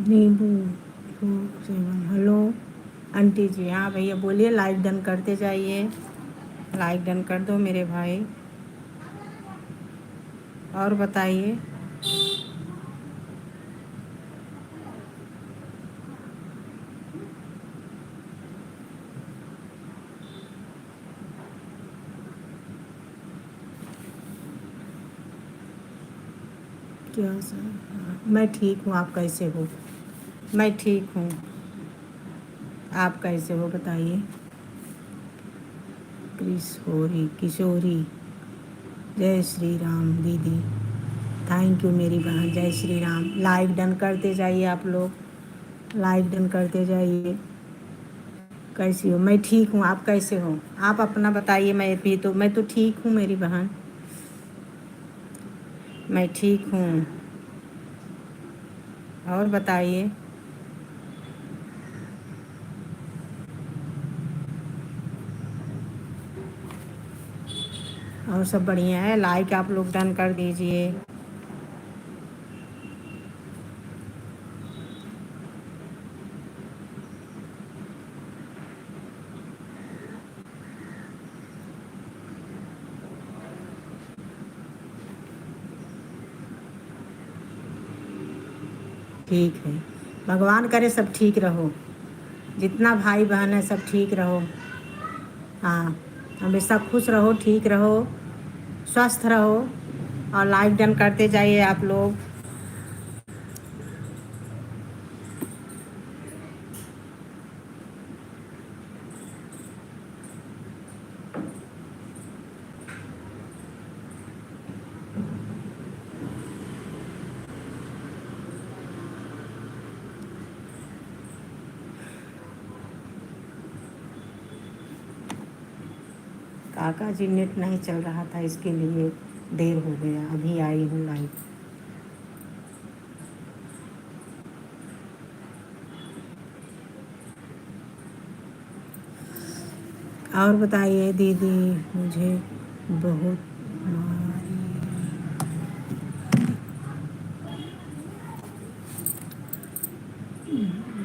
नींबू 47। Hello aunty जी। हाँ भैया बोलिए, लाइक डन करते जाइए, लाइक डन कर दो मेरे भाई। और बताइए। क्या सर? मैं ठीक हूँ, आप कैसे हो? मैं ठीक हूँ, आप कैसे हो बताइए। किशोरी किशोरी, जय श्री राम दीदी। थैंक यू मेरी बहन, जय श्री राम। लाइक डन करते जाइए आप लोग, लाइक डन करते जाइए। कैसी हो? मैं ठीक हूँ, आप कैसे हो? आप अपना बताइए। मैं तो ठीक हूँ मेरी बहन, मैं ठीक हूँ। और बताइए। और सब बढ़िया है। लाइक आप लोग डन कर दीजिए। ठीक है, भगवान करे सब ठीक रहो, जितना भाई बहन है सब ठीक रहो। हाँ, हमेशा खुश रहो, ठीक रहो, स्वस्थ रहो। और लाइक डन करते जाइए आप लोग। काका जी नेट नहीं चल रहा था, इसके लिए देर हो गया, अभी आई हूँ लाइव। और बताइए दीदी, मुझे बहुत मारी।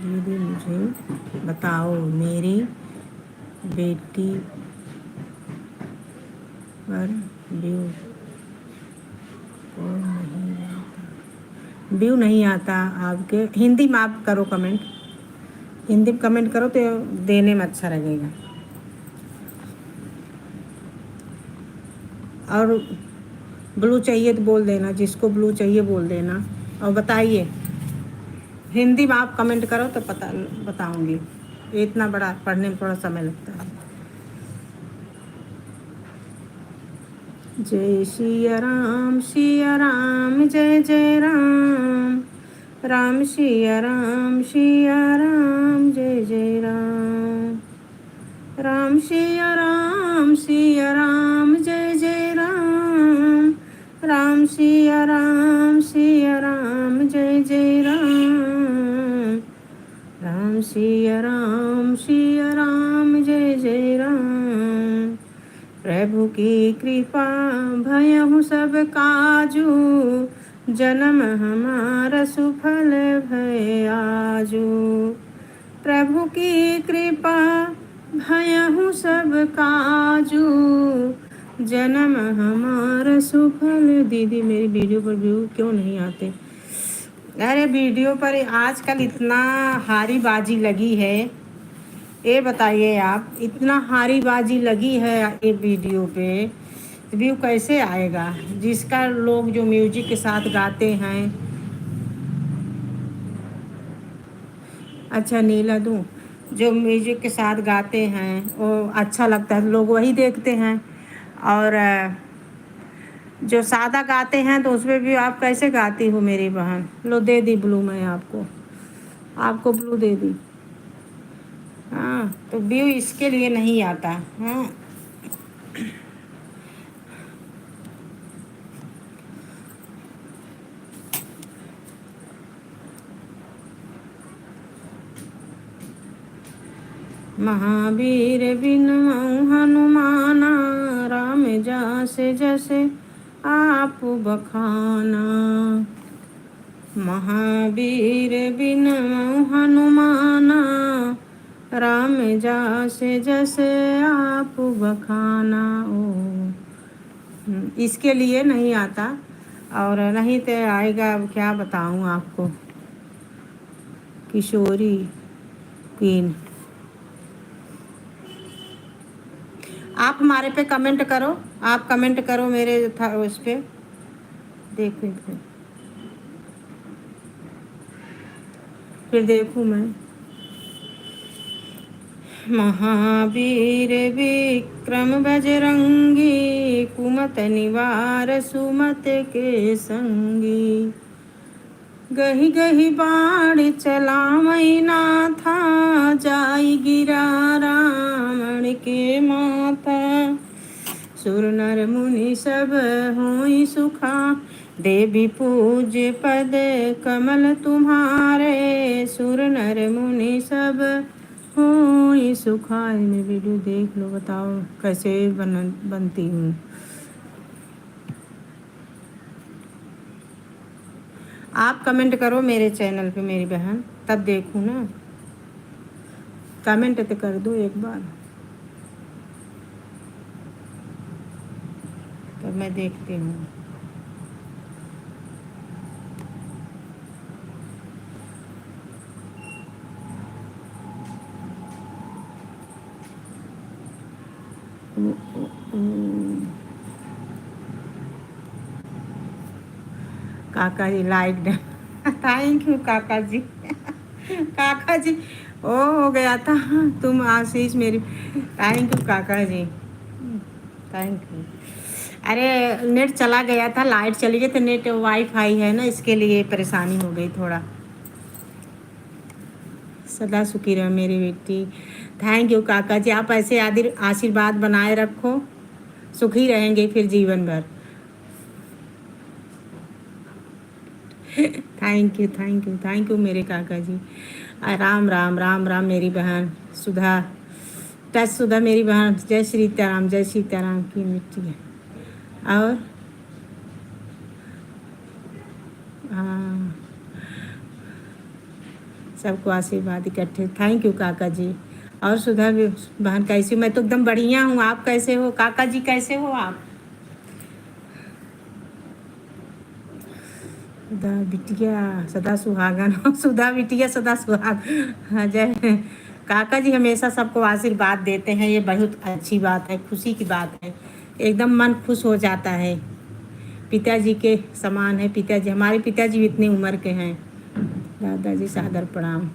दीदी मुझे बताओ, मेरी बेटी पर व्यू को नहीं आता, व्यू नहीं आता आपके। हिंदी में आप करो कमेंट, हिंदी में कमेंट करो तो देने में अच्छा लगेगा। और ब्लू चाहिए तो बोल देना, जिसको ब्लू चाहिए बोल देना। और बताइए, हिंदी में आप कमेंट करो तो बताऊंगी। इतना बड़ा पढ़ने में थोड़ा समय लगता है। जय सिया राम जय जय राम, राम सिया राम जय जय राम, राम सिया राम जय जय राम, राम सिया राम जय जय राम, राम सिया राम जय जय राम। प्रभु की कृपा भयहु सब काजू, जन्म हमारा सुफल भय आजू। प्रभु की कृपा भयहु सब काजू, जन्म हमारा सुफल। दीदी मेरी वीडियो पर व्यू क्यों नहीं आते? अरे वीडियो पर आजकल इतना हारी बाजी लगी है, ये बताइए आप, इतना हारी बाजी लगी है ये वीडियो पे, व्यू कैसे आएगा? जिसका लोग जो म्यूजिक के साथ गाते हैं। अच्छा नीला दूँ? जो म्यूजिक के साथ गाते हैं वो अच्छा लगता है, लोग वही देखते हैं। और जो सादा गाते हैं तो उसमें भी आप कैसे गाती हो मेरी बहन? लो दे दी ब्लू, मैं आपको, आपको ब्लू दे दी। हाँ, तो व्यू इसके लिए नहीं आता। हाँ, महावीर बिन हनुमाना, राम जासे जैसे आप बखाना। महावीर बिन हनुमाना, राम जासे जैसे आप बखाना। ओ इसके लिए नहीं आता, और नहीं तो आएगा। अब क्या बताऊँ आपको। किशोरी क्वीन, आप हमारे पे कमेंट करो, आप कमेंट करो मेरे था उस पे, देखो फिर देखूँ मैं। महावीर विक्रम बजरंगी, कुमत निवार सुमत के संगी। गही गही बाण चलावै नाथा, जाई गिरा रावण के माथा। सुर नर मुनि सब होई सुखा, देवी पूज्य पद कमल तुम्हारे। सुर नर मुनि सब होई सुखा। मैं वीडियो देख लो, बताओ कैसे बनती हूँ। आप कमेंट करो मेरे चैनल पे मेरी बहन, तब देखूँ ना। कमेंट तो कर दो एक बार, तब मैं देखती हूँ। काका जी लाइक डन, थैंक यू काका जी। काका जी ओ हो गया था, तुम आशीष मेरी। थैंक यू काका जी, थैंक यू। अरे नेट चला गया था, लाइट चली गई तो नेट वाईफाई है ना, इसके लिए परेशानी हो गई थोड़ा। सदा सुखी रहो मेरी बेटी। थैंक यू काका जी, आप ऐसे आशीर्वाद बनाए रखो, सुखी रहेंगे फिर जीवन भर। Thank you thank you thank you मेरे काका जी। राम राम राम राम मेरी बहन सुधा, टच सुधा मेरी बहन। जय श्री सीताराम, जय सीताराम की मिट्टी है। और हाँ, सबको आशीर्वाद इकट्ठे। थैंक यू काका जी। और सुधा भी बहन कैसी? मैं तो एकदम बढ़िया हूँ, आप कैसे हो काका जी, कैसे हो आप? सुधा बिटिया सदा सुहागन हो, सुधा बिटिया सदा सुहाग। हाँ जय। काका जी हमेशा सबको आशीर्वाद देते हैं, ये बहुत अच्छी बात है, खुशी की बात है। एकदम मन खुश हो जाता है। पिताजी के समान है पिताजी, हमारे पिताजी भी इतनी उम्र के हैं। दादाजी सादर प्रणाम।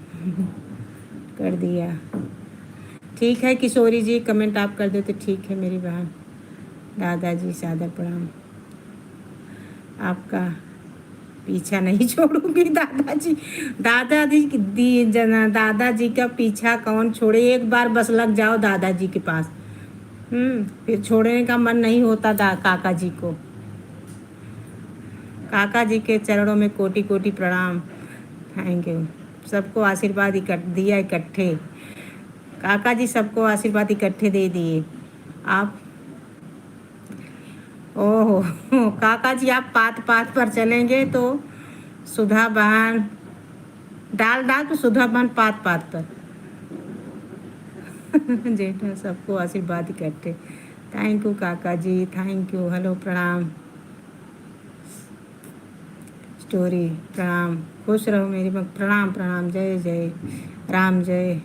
कर दिया, ठीक है किशोरी जी, कमेंट आप कर देते ठीक है मेरी बहन। दादाजी सादर प्रणाम, आपका पीछा नहीं छोड़ूंगी दादाजी। दादाजी दादाजी का पीछा कौन छोड़े, एक बार बस लग जाओ दादाजी के पास, फिर छोड़ने का मन नहीं होता काका जी को। काका जी के चरणों में कोटि कोटि प्रणाम। थैंक यू, सबको आशीर्वाद दिया इकट्ठे। काका जी सबको आशीर्वाद इकट्ठे दे दिए। आप ओहो काका जी आप पात पात पर चलेंगे तो सुधा बहन डाल डाल तो सुधा बहन पात पात पर। जेठा सबको आशीर्वाद इकट्ठे। थैंक यू काका जी, थैंक यू। हेलो प्रणाम स्टोरी प्रणाम, खुश रहो मेरी बहन। प्रणाम प्रणाम, जय जय राम, जय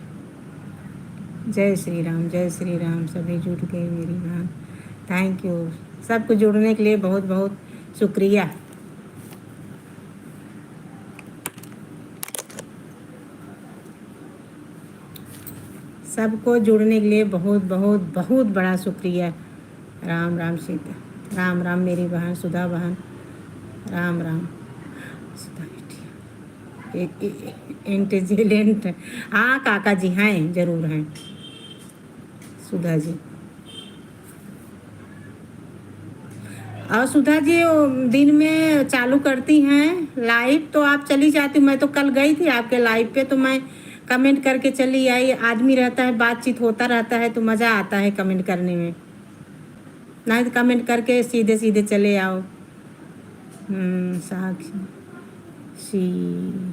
जय श्री राम। सभी जुट गए मेरी बहन, थैंक यू। सबको जुड़ने के लिए बहुत बहुत शुक्रिया। सबको जुड़ने के लिए बहुत बहुत बहुत बड़ा शुक्रिया। राम राम सीता, राम राम मेरी बहन सुधा बहन, राम राम सुधा बेटी। एक इंटेलिजेंट, हाँ काका जी हैं, ज़रूर हैं सुधा जी। और सुधा जी वो दिन में चालू करती हैं लाइव तो आप चली जाती। मैं तो कल गई थी आपके लाइव पे, तो मैं कमेंट करके चली आई। आदमी रहता है, बातचीत होता रहता है तो मज़ा आता है कमेंट करने में, नहीं तो कमेंट करके सीधे सीधे चले आओ। साक्षी खुशी।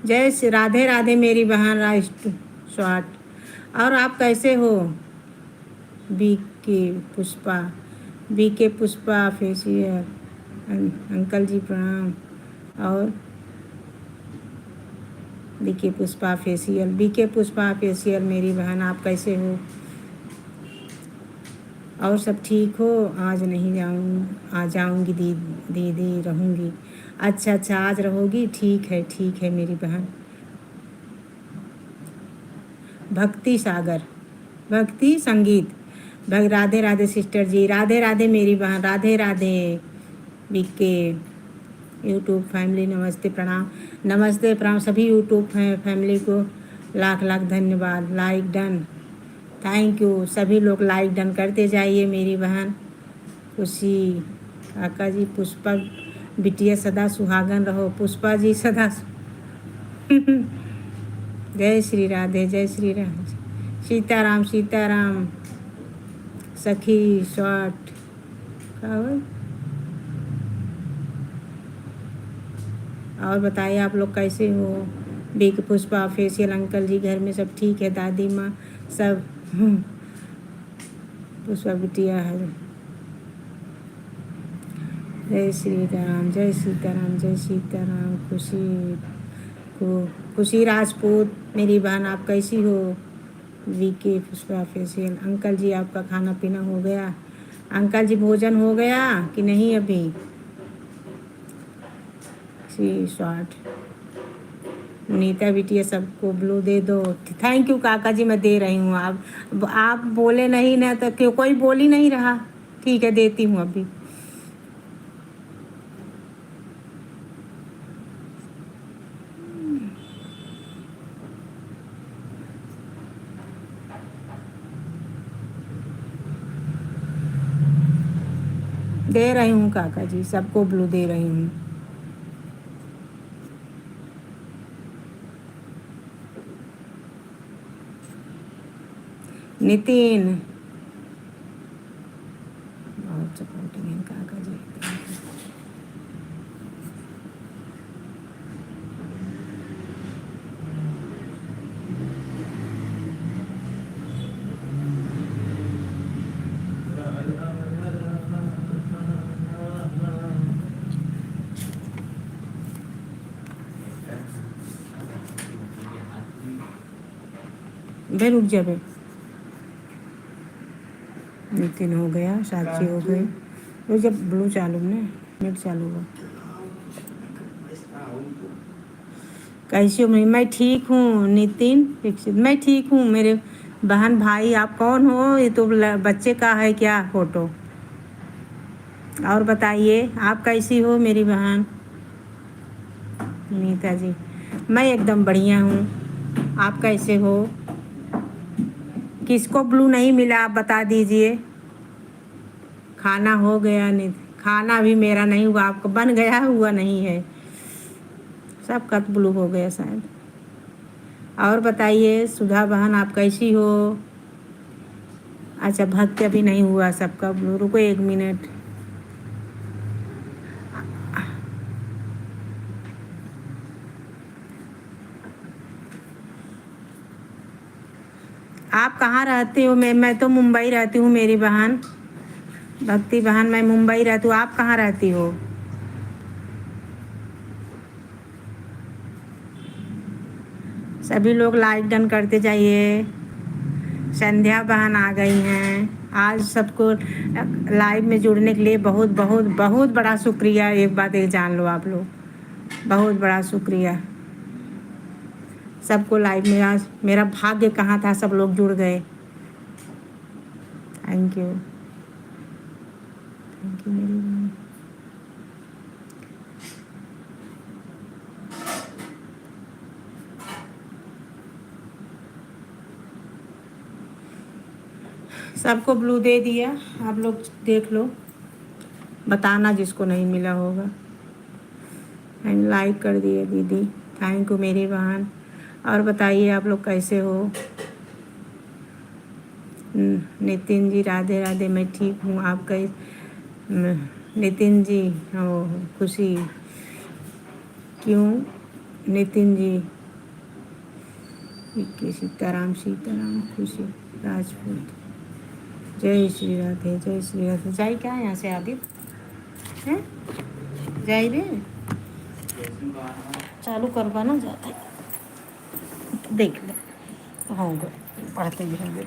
जय श्री राधे राधे मेरी बहन राष्ट्र स्वाट। और आप कैसे हो? बी के पुष्पा, बी के पुष्पा फेसियल अंकल जी प्रणाम। और बी के पुष्पा फेसियल, बी के पुष्पा फेसियल मेरी बहन, आप कैसे हो? और सब ठीक हो? आज नहीं आ जाऊंगी दीदी रहूंगी। अच्छा आज रहोगी, ठीक है मेरी बहन। भक्ति सागर, भक्ति संगीत, राधे राधे सिस्टर जी, राधे राधे मेरी बहन, Radhe Radhe. BK YouTube family नमस्ते प्रणाम, नमस्ते प्रणाम सभी यूट्यूब फैमिली को लाख लाख धन्यवाद। Like done, thank you. सभी लोग लाइक डन करते जाइए मेरी बहन। खुशी काका जी, पुष्पा बिटिया सदा सुहागन रहो, पुष्पा जी सदा जय श्री राधे, जय श्री राधे। सीताराम सीताराम सखी शॉर्ट और बताइए आप लोग कैसे हो? बिग पुष्पा फेसियल अंकल जी, घर में सब ठीक है? दादी माँ सब पुष्पा बिटिया है। जय श्री राम, जय सीताराम, जय सीताराम। खुशी राजपूत मेरी बहन, आप कैसी हो? वीके पुष्पा फेसियल अंकल जी, आपका खाना पीना हो गया? अंकल जी भोजन हो गया कि नहीं अभी? सी शॉर्ट नीता बिटिया सबको ब्लू दे दो। थैंक यू काका जी, मैं दे रही हूँ। आप बोले नहीं ना तो क्यों, कोई बोल ही नहीं रहा। ठीक है, देती हूँ अभी। दे रही हूँ काका जी, सबको ब्लू दे रही हूँ। नितिन बहुत सपोर्टिंग है काका जी। भाई रुक जा भाई। नितिन हो गया, साक्षी हो गई। वो जब ब्लू चालू ना नेट चालू हुआ। कैसी हो? मैं ठीक हूँ नितिन दीक्षित, मैं ठीक हूँ। मेरे बहन भाई, आप कौन हो? ये तो बच्चे का है क्या फोटो? और बताइए आप कैसी हो मेरी बहन? नीता जी, मैं एकदम बढ़िया हूँ। आप कैसे हो? किसको ब्लू नहीं मिला आप बता दीजिए। खाना हो गया? नहीं, खाना भी मेरा नहीं हुआ, आपको बन गया, हुआ नहीं है। सबका ब्लू हो गया शायद। और बताइए सुधा बहन, आप कैसी हो? अच्छा, भक्त अभी नहीं हुआ सबका ब्लू। रुको 1 मिनट। आप कहाँ रहते हो? मैं तो मुंबई रहती हूँ मेरी बहन। भक्ति बहन, मैं मुंबई रहती हूँ। आप कहाँ रहती हो? सभी लोग लाइक डन करते जाइए। संध्या बहन आ गई हैं। आज सबको लाइव में जुड़ने के लिए बहुत बहुत बहुत बड़ा शुक्रिया। एक बात एक जान लो आप लोग, बहुत बड़ा शुक्रिया सबको। लाइव में आज मेरा भाग्य कहाँ था, सब लोग जुड़ गए। थैंक यू, थैंक यू मेरी बहन। सबको ब्लू दे दिया, आप लोग देख लो, बताना जिसको नहीं मिला होगा। मैंने लाइक कर दिए दीदी, थैंक यू मेरी बहन। और बताइए आप लोग कैसे हो? नितिन जी राधे राधे, मैं ठीक हूँ। आप कैसे? नितिन जी, हो खुशी क्यों नितिन जी? विक्की सीताराम सीताराम खुशी राजपूत। जय श्री राधे जय श्री राधे। जाई क्या यहाँ से आदित्य हैं? जाई रे चालू करवा ना जाता है। देख ले होंगे पढ़ते ही होंगे।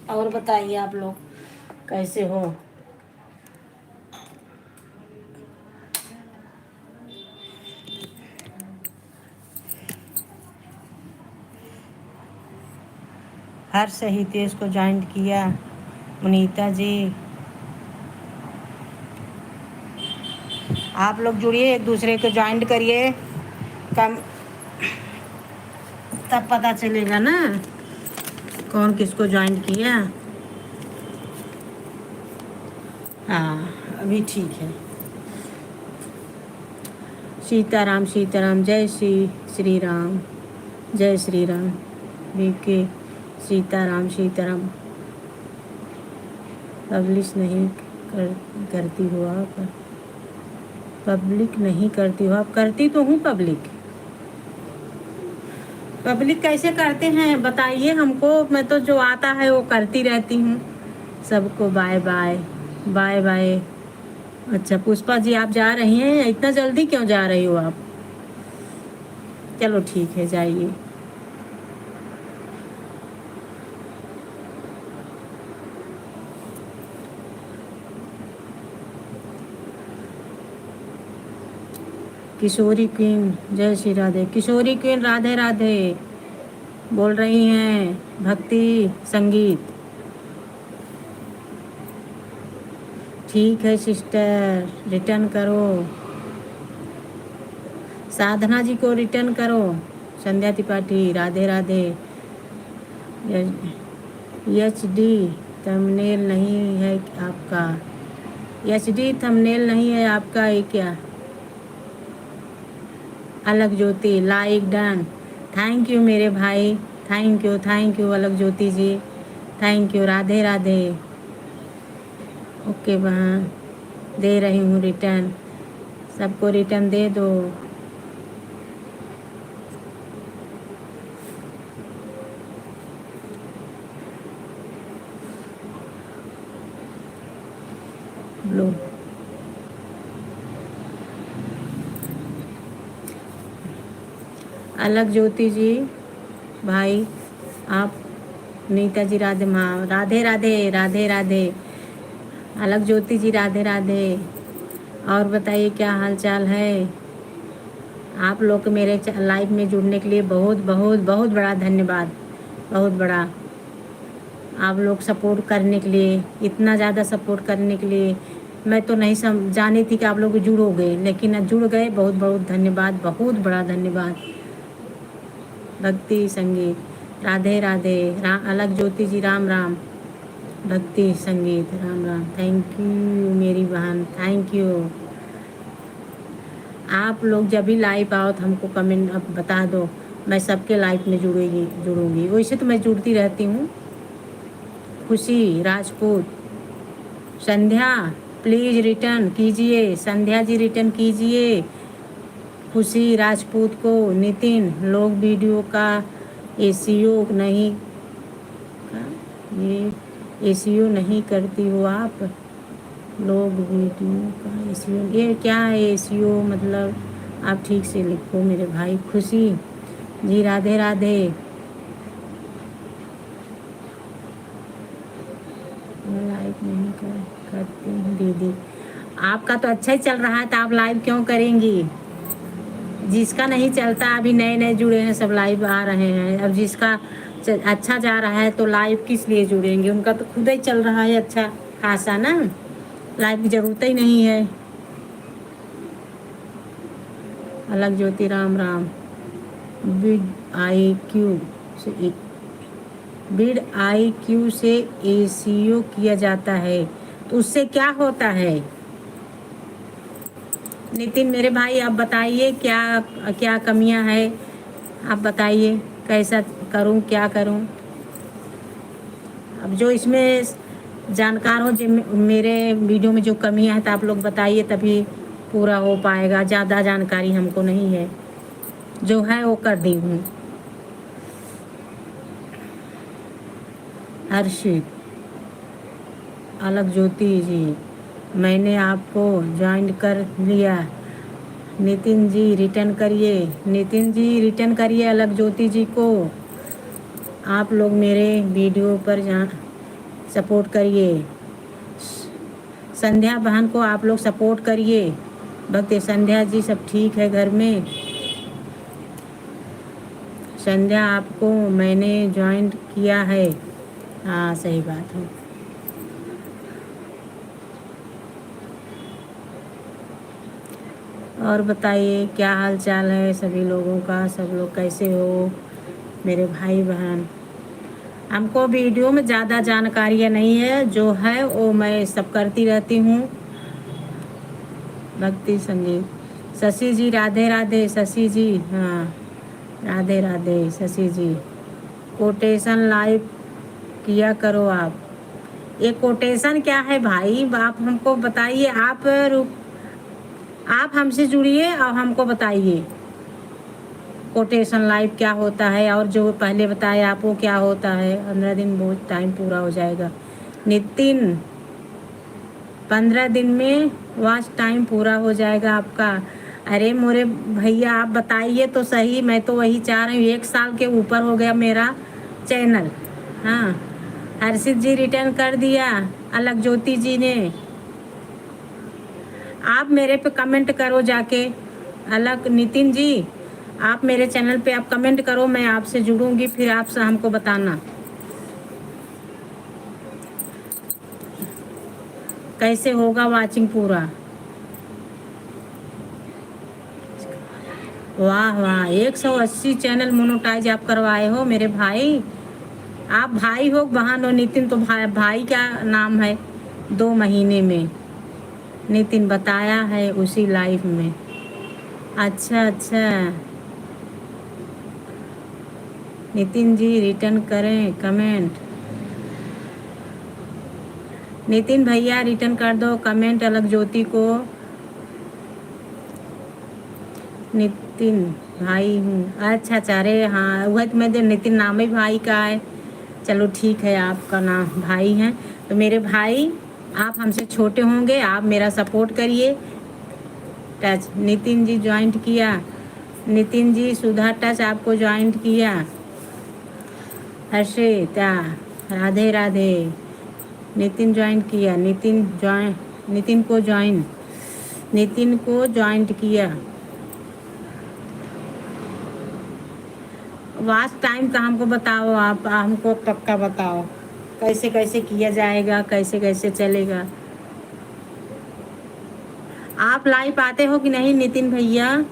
और बताइए आप लोग कैसे हो? हर्ष हितेश को ज्वाइन किया। मुनीता जी आप लोग जुड़िए, एक दूसरे को ज्वाइन करिए, कम तब पता चलेगा ना कौन किसको ज्वाइन किया। हाँ अभी ठीक है। सीताराम सीताराम जय श्री राम जय श्री राम। विके सीताराम सीताराम। पब्लिश नहीं करती हो आप? पब्लिक नहीं करती हो आप? करती तो हूँ पब्लिक। पब्लिक कैसे करते हैं बताइए हमको, मैं तो जो आता है वो करती रहती हूँ। सबको बाय बाय बाय बाय। अच्छा पुष्पा जी आप जा रही हैं? इतना जल्दी क्यों जा रही हो आप? चलो ठीक है जाइए। किशोरी क्वीन जय श्री राधे। किशोरी क्वीन राधे राधे बोल रही हैं। भक्ति संगीत ठीक है सिस्टर, रिटर्न करो। साधना जी को रिटर्न करो। Sandhya Tripathi Radhe Radhe. H D thumbnail नहीं है आपका? एच डी थंबनेल नहीं है आपका, ये क्या? Alag Jyoti like done. Thank you मेरे भाई, thank you Alag Jyoti ji, thank you. Radhe Radhe. Okay वहाँ दे रही हूँ रिटर्न, सबको रिटर्न दे दो। लो अलग ज्योति जी भाई आप। नीता जी राधे माँ राधे राधे राधे राधे। अलग ज्योति जी राधे राधे। और बताइए क्या हाल चाल है? आप लोग को मेरे लाइव में जुड़ने के लिए बहुत बहुत बहुत बड़ा धन्यवाद। बहुत बड़ा आप लोग सपोर्ट करने के लिए, इतना ज़्यादा सपोर्ट करने के लिए। मैं तो नहीं जानी थी कि आप लोग जुड़ोगे, लेकिन जुड़ गए। बहुत बहुत धन्यवाद, बहुत बड़ा धन्यवाद। भक्ति संगीत राधे राधे। अलग ज्योति जी राम राम। भक्ति संगीत राम राम। थैंक यू मेरी बहन, थैंक यू। आप लोग जब भी लाइव आओ तो हमको कमेंट अब बता दो, मैं सबके लाइव में जुड़ूंगी। वैसे तो मैं जुड़ती रहती हूँ। खुशी राजपूत। संध्या प्लीज़ रिटर्न कीजिए, संध्या जी रिटर्न कीजिए खुशी राजपूत को। नितिन लोग वीडियो का एसीओ नहीं, ये एसीओ नहीं करती हो आप? लोग वीडियो का एसीओ, ये क्या है एसीओ मतलब? आप ठीक से लिखो मेरे भाई। खुशी जी राधे राधे। लाइव नहीं करती हूँ दीदी। आपका तो अच्छा ही चल रहा है तो आप लाइव क्यों करेंगी? जिसका नहीं चलता, अभी नए नए जुड़े हैं सब लाइव आ रहे हैं। अब जिसका अच्छा जा रहा है तो लाइव किस लिए जुड़ेंगे? उनका तो खुद ही चल रहा है अच्छा खासा ना, लाइव की ज़रूरत ही नहीं है। अलग ज्योति राम राम। बिड आई क्यू से एसीओ किया जाता है तो उससे क्या होता है? नितिन मेरे भाई आप बताइए क्या क्या कमियां है, आप बताइए। कैसा करूं, क्या करूं? अब जो इसमें जानकार हो, जो मेरे वीडियो में जो कमियां हैं तो आप लोग बताइए, तभी पूरा हो पाएगा। ज़्यादा जानकारी हमको नहीं है, जो है वो कर दी हूँ। हर्षित, अलग ज्योति जी, मैंने आपको ज्वाइन कर लिया। नितिन जी रिटर्न करिए, नितिन जी रिटर्न करिए अलग ज्योति जी को। आप लोग मेरे वीडियो पर सपोर्ट करिए। संध्या बहन को आप लोग सपोर्ट करिए। भक्ति संध्या जी, सब ठीक है घर में? संध्या, आपको मैंने ज्वाइन किया है। हाँ, सही बात है। और बताइए क्या हाल चाल है सभी लोगों का? सब लोग कैसे हो मेरे भाई बहन? हमको वीडियो में ज़्यादा जानकारियाँ नहीं है, जो है वो मैं सब करती रहती हूँ। भक्ति संगीत, शशि जी राधे राधे। शशि जी, हाँ राधे राधे शशि जी। कोटेशन लाइव किया करो आप। ये कोटेशन क्या है भाई? आप हमको बताइए। आप हमसे जुड़िए और हमको बताइए कोटेशन लाइव क्या होता है, और जो पहले बताया आप वो क्या होता है। 15 दिन बहुत टाइम पूरा हो जाएगा। नितिन, 15 दिन में वॉच टाइम पूरा हो जाएगा आपका। अरे मोरे भैया, आप बताइए तो सही। मैं तो वही चाह रही हूँ, 1 साल के ऊपर हो गया मेरा चैनल। हाँ, हर्षित जी रिटर्न कर दिया अलग ज्योति जी ने। आप मेरे पे कमेंट करो जाके। अलग नितिन जी, आप मेरे चैनल पे आप कमेंट करो, मैं आपसे जुड़ूंगी, फिर आपसे हमको बताना कैसे होगा वाचिंग पूरा। वाह वाह, 180 चैनल मोनेटाइज आप करवाए हो मेरे भाई। आप भाई हो बहन हो? नितिन तो भाई का नाम है। 2 महीने में नितिन बताया है उसी लाइफ में। अच्छा अच्छा, नितिन जी रिटर्न करें कमेंट। नितिन भैया रिटर्न कर दो कमेंट अलग ज्योति को। नितिन भाई हूँ। अच्छा अच्छा, अरे हाँ, वह तो मैं नितिन नाम ही भाई का है। चलो ठीक है, आपका नाम भाई है तो मेरे भाई, आप हमसे छोटे होंगे, आप मेरा सपोर्ट करिए। टच नितिन जी ज्वाइंट किया। नितिन जी सुधा टच आपको ज्वाइंट किया। हर्षिता राधे राधे। नितिन ज्वाइन किया। नितिन को ज्वाइन, नितिन को ज्वाइंट किया। वाच टाइम का हमको बताओ, आप हमको पक्का बताओ कैसे कैसे किया जाएगा, कैसे कैसे चलेगा। आप लाइव आते हो कि नहीं नितिन भैया?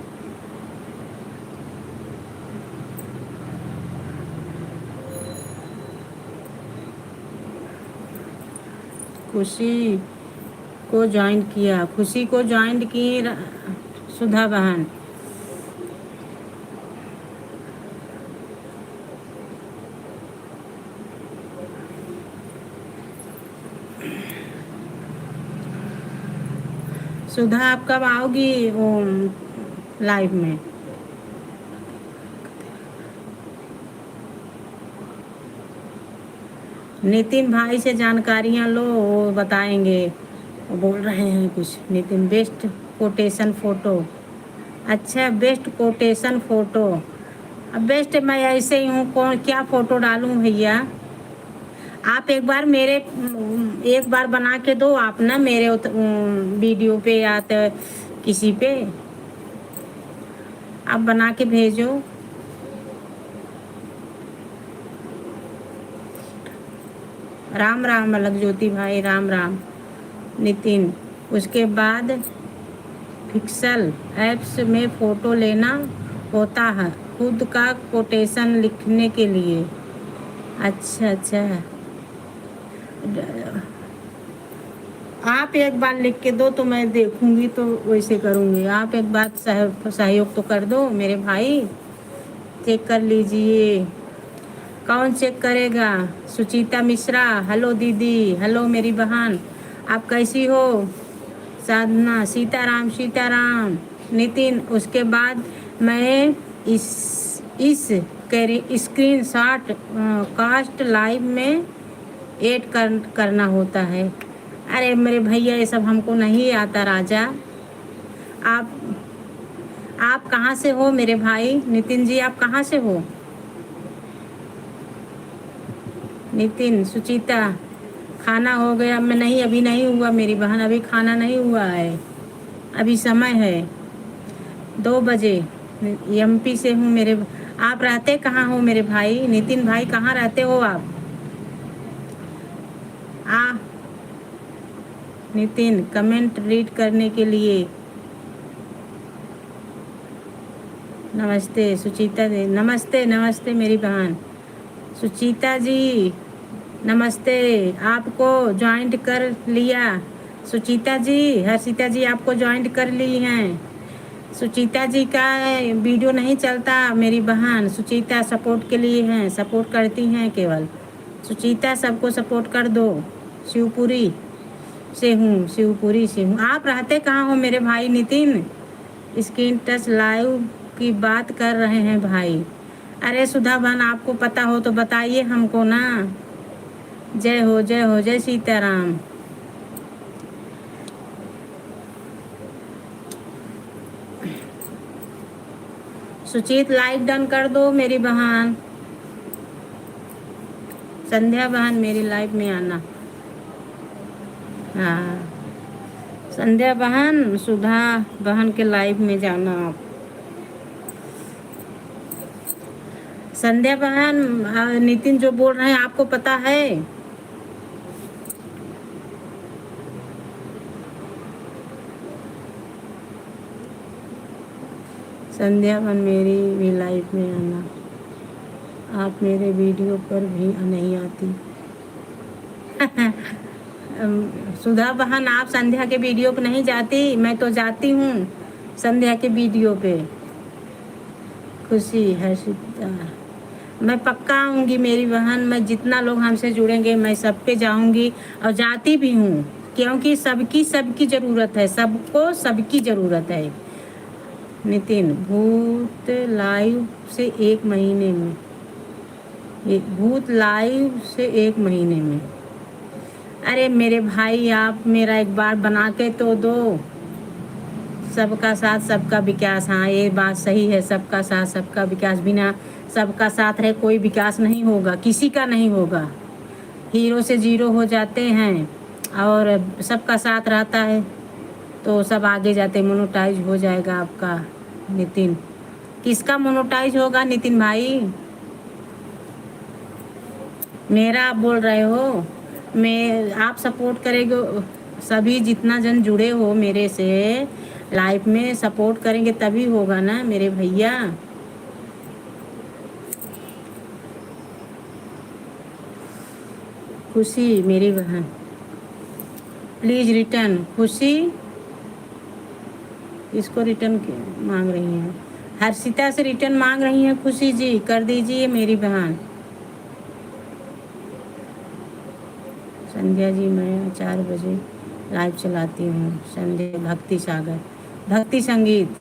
खुशी को ज्वाइन किया। खुशी को ज्वाइन की सुधा बहन। सुधा, आप कब आओगी लाइव में? नितिन भाई से जानकारियाँ लो, वो बताएंगे। वो बोल रहे हैं कुछ। Nitin best quotation photo. अच्छा, बेस्ट कोटेशन फ़ोटो। अब बेस्ट मैं ऐसे ही हूँ, कौन क्या फ़ोटो डालूँ भैया? आप एक बार बना के दो आप ना मेरे वीडियो पे या तो किसी पे आप बना के भेजो। राम राम अलग ज्योति भाई, राम राम। नितिन, उसके बाद पिक्सल ऐप्स में फ़ोटो लेना होता है खुद का कोटेशन लिखने के लिए। अच्छा अच्छा, आप एक बार लिख के दो तो मैं देखूंगी, तो वैसे करूंगी। आप एक बार सहयोग तो कर दो मेरे भाई। चेक कर लीजिए। कौन चेक करेगा? सुचिता मिश्रा, हेलो दीदी, हेलो मेरी बहन, आप कैसी हो? साधना, सीताराम सीताराम। नितिन, उसके बाद मैं इस स्क्रीन शॉट कास्ट लाइव में करना होता है। अरे मेरे भैया, ये सब हमको नहीं आता राजा। आप आप कहाँ से हो मेरे भाई? नितिन जी, आप कहाँ से हो? नितिन, सुचिता, खाना हो गया? मैं नहीं, अभी नहीं हुआ मेरी बहन, अभी खाना नहीं हुआ है, अभी समय है 2 बजे। एमपी से हूँ मेरे। आप रहते कहाँ हो मेरे भाई? नितिन भाई, कहाँ रहते हो आप? आ नितिन, कमेंट रीड करने के लिए नमस्ते। सुचिता जी, नमस्ते नमस्ते मेरी बहन। सुचिता जी नमस्ते, आपको ज्वाइंट कर लिया। सुचिता जी, हर्षिता जी आपको ज्वाइंट कर ली हैं। सुचिता जी का वीडियो नहीं चलता मेरी बहन। सुचिता सपोर्ट के लिए हैं, सपोर्ट करती हैं केवल। सुचिता, सबको सपोर्ट कर दो। शिवपुरी शिवपुरी से हूँ। आप रहते कहाँ हो मेरे भाई नितिन? स्क्रीन टच लाइव की बात कर रहे हैं भाई। अरे सुधा बहन, आपको पता हो तो बताइए हमको ना। जय हो जय हो, जय सीताराम। सुचित, लाइक डन कर दो मेरी बहन। संध्या बहन, मेरी लाइफ में आना। हाँ, संध्या बहन, सुधा बहन के लाइव में जाना आप। संध्या बहन, नितिन जो बोल रहे हैं आपको पता है? संध्या बहन, मेरी भी लाइफ में आना। आप मेरे वीडियो पर भी नहीं आती। सुधा बहन, आप संध्या के वीडियो पे नहीं जाती? मैं तो जाती हूँ संध्या के वीडियो पे। खुशी है सीता, मैं पक्का आऊँगी मेरी बहन। मैं जितना लोग हमसे जुड़ेंगे मैं सब पे जाऊँगी और जाती भी हूँ, क्योंकि सबकी सबकी ज़रूरत है, सबको सबकी ज़रूरत है। नितिन, भूत लाइव से 1 महीने में, भूत लाइव से 1 महीने में। अरे मेरे भाई, आप मेरा एक बार बना के तो दो। सबका साथ सबका विकास, हाँ ये बात सही है। सबका साथ सबका विकास, बिना सबका साथ रहे कोई विकास नहीं होगा, किसी का नहीं होगा। हीरो से जीरो हो जाते हैं और सबका साथ रहता है तो सब आगे जाते। मोनेटाइज हो जाएगा आपका। नितिन, किसका मोनेटाइज होगा नितिन भाई? मेरा आप बोल रहे हो? मैं, आप सपोर्ट करेंगे, सभी जितना जन जुड़े हो मेरे से लाइफ में सपोर्ट करेंगे तभी होगा ना मेरे भैया। खुशी मेरी बहन, प्लीज रिटर्न। खुशी, इसको रिटर्न मांग रही हैं। हर्षिता से रिटर्न मांग रही हैं। खुशी जी, कर दीजिए मेरी बहन। संध्या जी, मैं 4 बजे लाइव चलाती हूँ। संध्या, भक्ति सागर, भक्ति संगीत।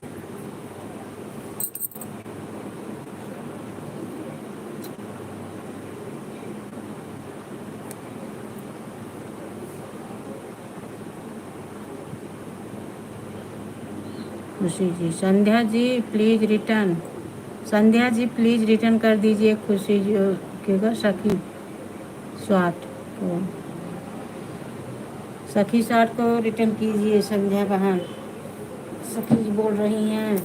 Khushi ji, Sandhya ji please return. Sandhya ji please return कर दीजिए। खुशी जी के सखी स्वाट को, सखी स्वाट को रिटर्न कीजिए। संध्या बहन, सखी जी बोल रही हैं।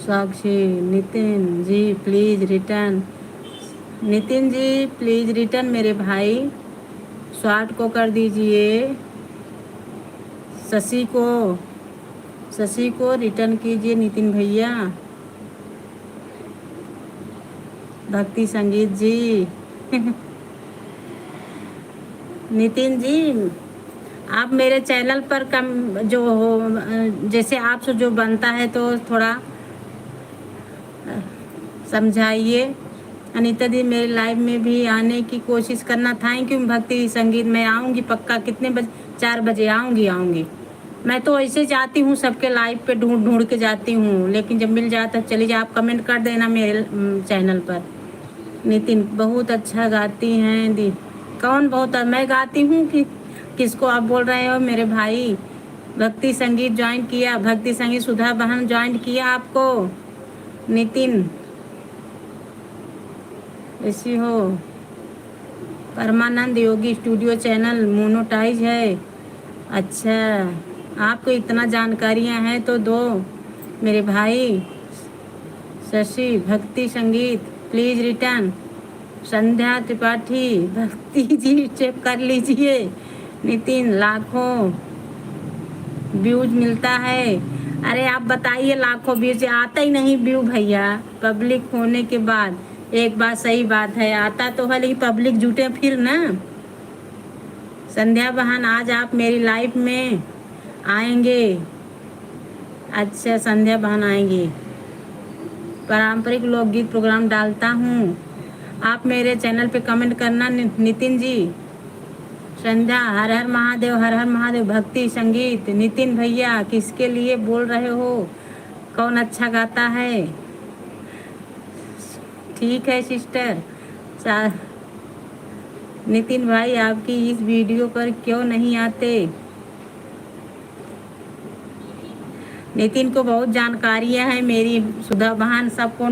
Sakshi, Nitin ji please return. Nitin ji please return मेरे भाई। स्वाट को कर दीजिए, शशि को शशि को रिटर्न कीजिए नितिन भैया। भक्ति संगीत जी नितिन जी, आप मेरे चैनल पर कम जो हो, जैसे आपसे जो बनता है तो थोड़ा समझाइए। अनीता दी, मेरे लाइव में भी आने की कोशिश करना। थैंक यू भक्ति संगीत, मैं आऊँगी पक्का। कितने बजे? 4 बजे आऊँगी। मैं तो ऐसे जाती हूँ सबके लाइव पे, ढूंढ ढूंढ के जाती हूँ, लेकिन जब मिल जाता चली जा। आप कमेंट कर देना मेरे चैनल पर। नितिन, बहुत अच्छा गाती हैं दी। कौन बहुत? मैं गाती हूँ कि किसको आप बोल रहे हो मेरे भाई? भक्ति संगीत ज्वाइन किया, भक्ति संगीत सुधा बहन ज्वाइन किया आपको। नितिन ऐसी हो। परमानंद योगी स्टूडियो चैनल मोनोटाइज है। अच्छा, आपको इतना जानकारियां हैं तो दो मेरे भाई। शशि, भक्ति संगीत प्लीज रिटर्न। संध्या त्रिपाठी, भक्ति जी चेक कर लीजिए। नितिन, लाखों व्यूज मिलता है। अरे आप बताइए, लाखों व्यूज आता ही नहीं व्यू भैया। पब्लिक होने के बाद एक बात सही बात है, आता तो है लेकिन पब्लिक जुटे फिर ना। संध्या बहन, आज आप मेरी लाइफ में आएंगे? अच्छा, संध्या बहन आएंगी। पारंपरिक लोकगीत प्रोग्राम डालता हूँ, आप मेरे चैनल पे कमेंट करना नितिन जी। संध्या, हर हर महादेव, हर हर महादेव। भक्ति संगीत, नितिन भैया किसके लिए बोल रहे हो? कौन अच्छा गाता है? ठीक है सिस्टर। नितिन भाई, आपकी इस वीडियो पर क्यों नहीं आते? नितिन को बहुत जानकारियां हैं मेरी, सुधा बहन सबको।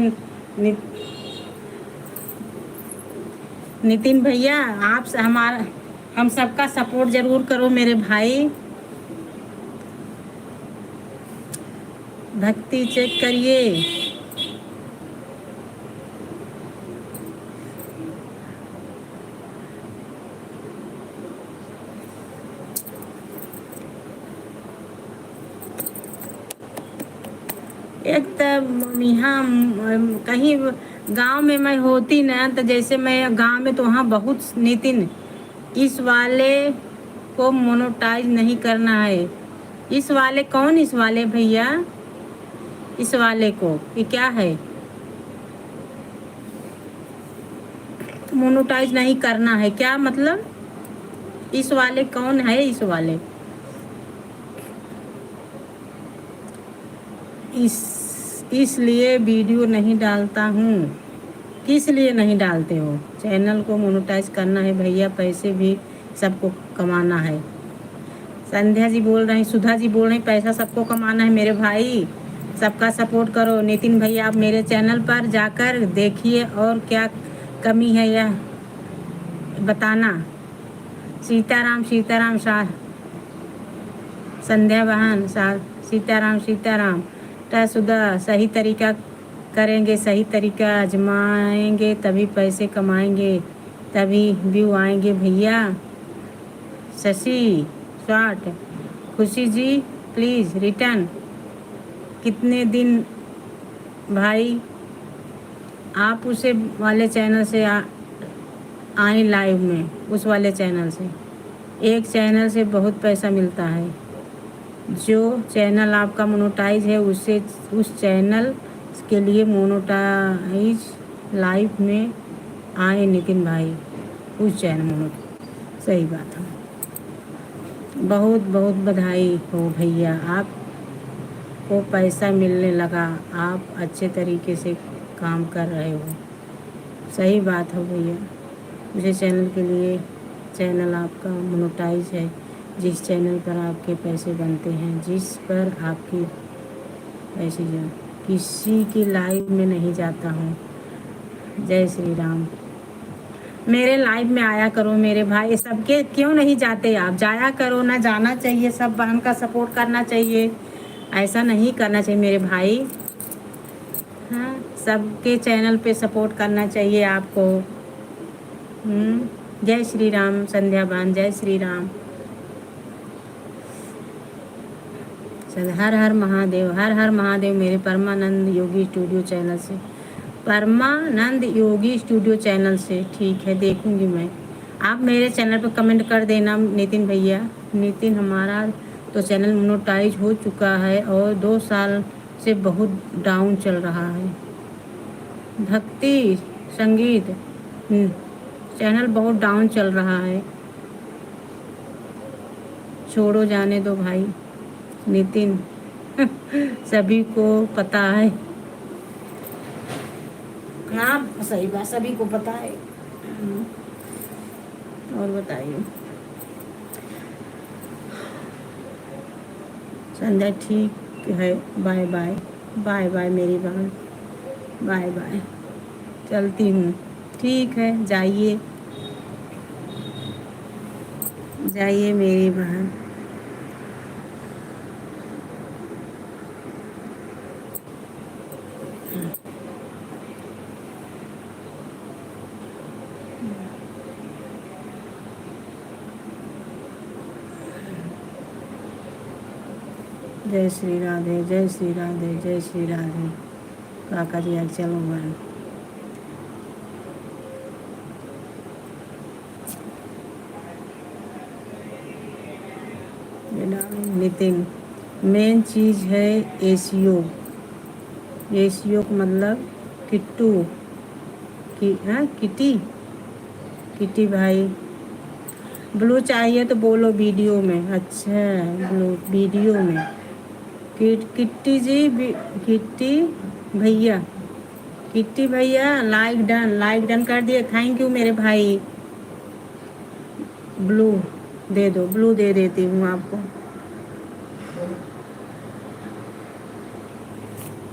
नितिन भैया, आप हमारा हम सबका सपोर्ट जरूर करो मेरे भाई। भक्ति चेक करिए। एक तो यहाँ कहीं गांव में मैं होती ना, तो जैसे मैं गांव में तो वहाँ बहुत। नितिन, इस वाले को मोनोटाइज नहीं करना है। इस वाले कौन? इस वाले भैया, इस वाले को ये क्या है? मोनोटाइज नहीं करना है क्या मतलब? इस वाले कौन है? इस वाले इसलिए वीडियो नहीं डालता हूँ। किस लिए नहीं डालते हो? चैनल को मोनेटाइज करना है भैया, पैसे भी सबको कमाना है। संध्या जी बोल रही, सुधा जी बोल रही, पैसा सबको कमाना है मेरे भाई, सबका सपोर्ट करो। नितिन भैया, आप मेरे चैनल पर जाकर देखिए और क्या कमी है यह बताना। सीताराम सीताराम संध्या बहन, सीताराम सीताराम। सुधा, सही तरीका करेंगे, सही तरीका आजमाएंगे तभी पैसे कमाएंगे, तभी व्यू आएंगे भैया। शशि शॉर्ट, खुशी जी प्लीज़ रिटर्न। कितने दिन भाई आप उसे वाले चैनल से आए लाइव में? उस वाले चैनल से, एक चैनल से बहुत पैसा मिलता है। जो चैनल आपका मोनेटाइज है उससे उस चैनल के लिए मोनेटाइज लाइव में आए नितिन भाई, उस चैनल मोनेटाइज। सही बात है। बहुत बहुत बधाई हो भैया, आपको पैसा मिलने लगा, आप अच्छे तरीके से काम कर रहे हो। सही बात हो भैया। उसे चैनल के लिए, चैनल आपका मोनेटाइज है, जिस चैनल पर आपके पैसे बनते हैं, जिस पर आपकी पैसे जा, किसी की लाइव में नहीं जाता हूँ। जय श्री राम। मेरे लाइव में आया करो मेरे भाई, सबके क्यों नहीं जाते आप? जाया करो ना, जाना चाहिए, सब बहन का सपोर्ट करना चाहिए, ऐसा नहीं करना चाहिए मेरे भाई। हाँ, सबके चैनल पे सपोर्ट करना चाहिए आपको। जय श्री राम संध्या बहन, जय श्री राम। हर हर महादेव, हर हर महादेव मेरे परमानंद योगी स्टूडियो चैनल से, परमानंद योगी स्टूडियो चैनल से। ठीक है, देखूंगी मैं। आप मेरे चैनल पर कमेंट कर देना नितिन भैया। नितिन, हमारा तो चैनल मोनेटाइज हो चुका है और 2 साल से बहुत डाउन चल रहा है। भक्ति संगीत चैनल बहुत डाउन चल रहा है। छोड़ो, जाने दो भाई। नितिन, सभी को पता है। हाँ सही बात, सभी को पता है। और बताइए। संध्या, ठीक है, बाय बाय। बाय बाय मेरी बहन, बाय बाय। चलती हूँ। ठीक है, जाइए जाइए मेरी बहन। जय श्री राधे, जय श्री राधे, जय श्री राधे। काका जी आज चलो बहन। नितिन, मेन चीज़ है एसीओ। एसीओ का मतलब किट्टू की, हाँ किटी, किटी भाई। ब्लू चाहिए तो बोलो वीडियो में। अच्छा, ब्लू वीडियो में। किट्टी जी किट्टी भैया, किट्टी भैया, लाइक डन, लाइक डन कर दिए। थैंक यू मेरे भाई। ब्लू दे दो, ब्लू दे देती हूँ आपको।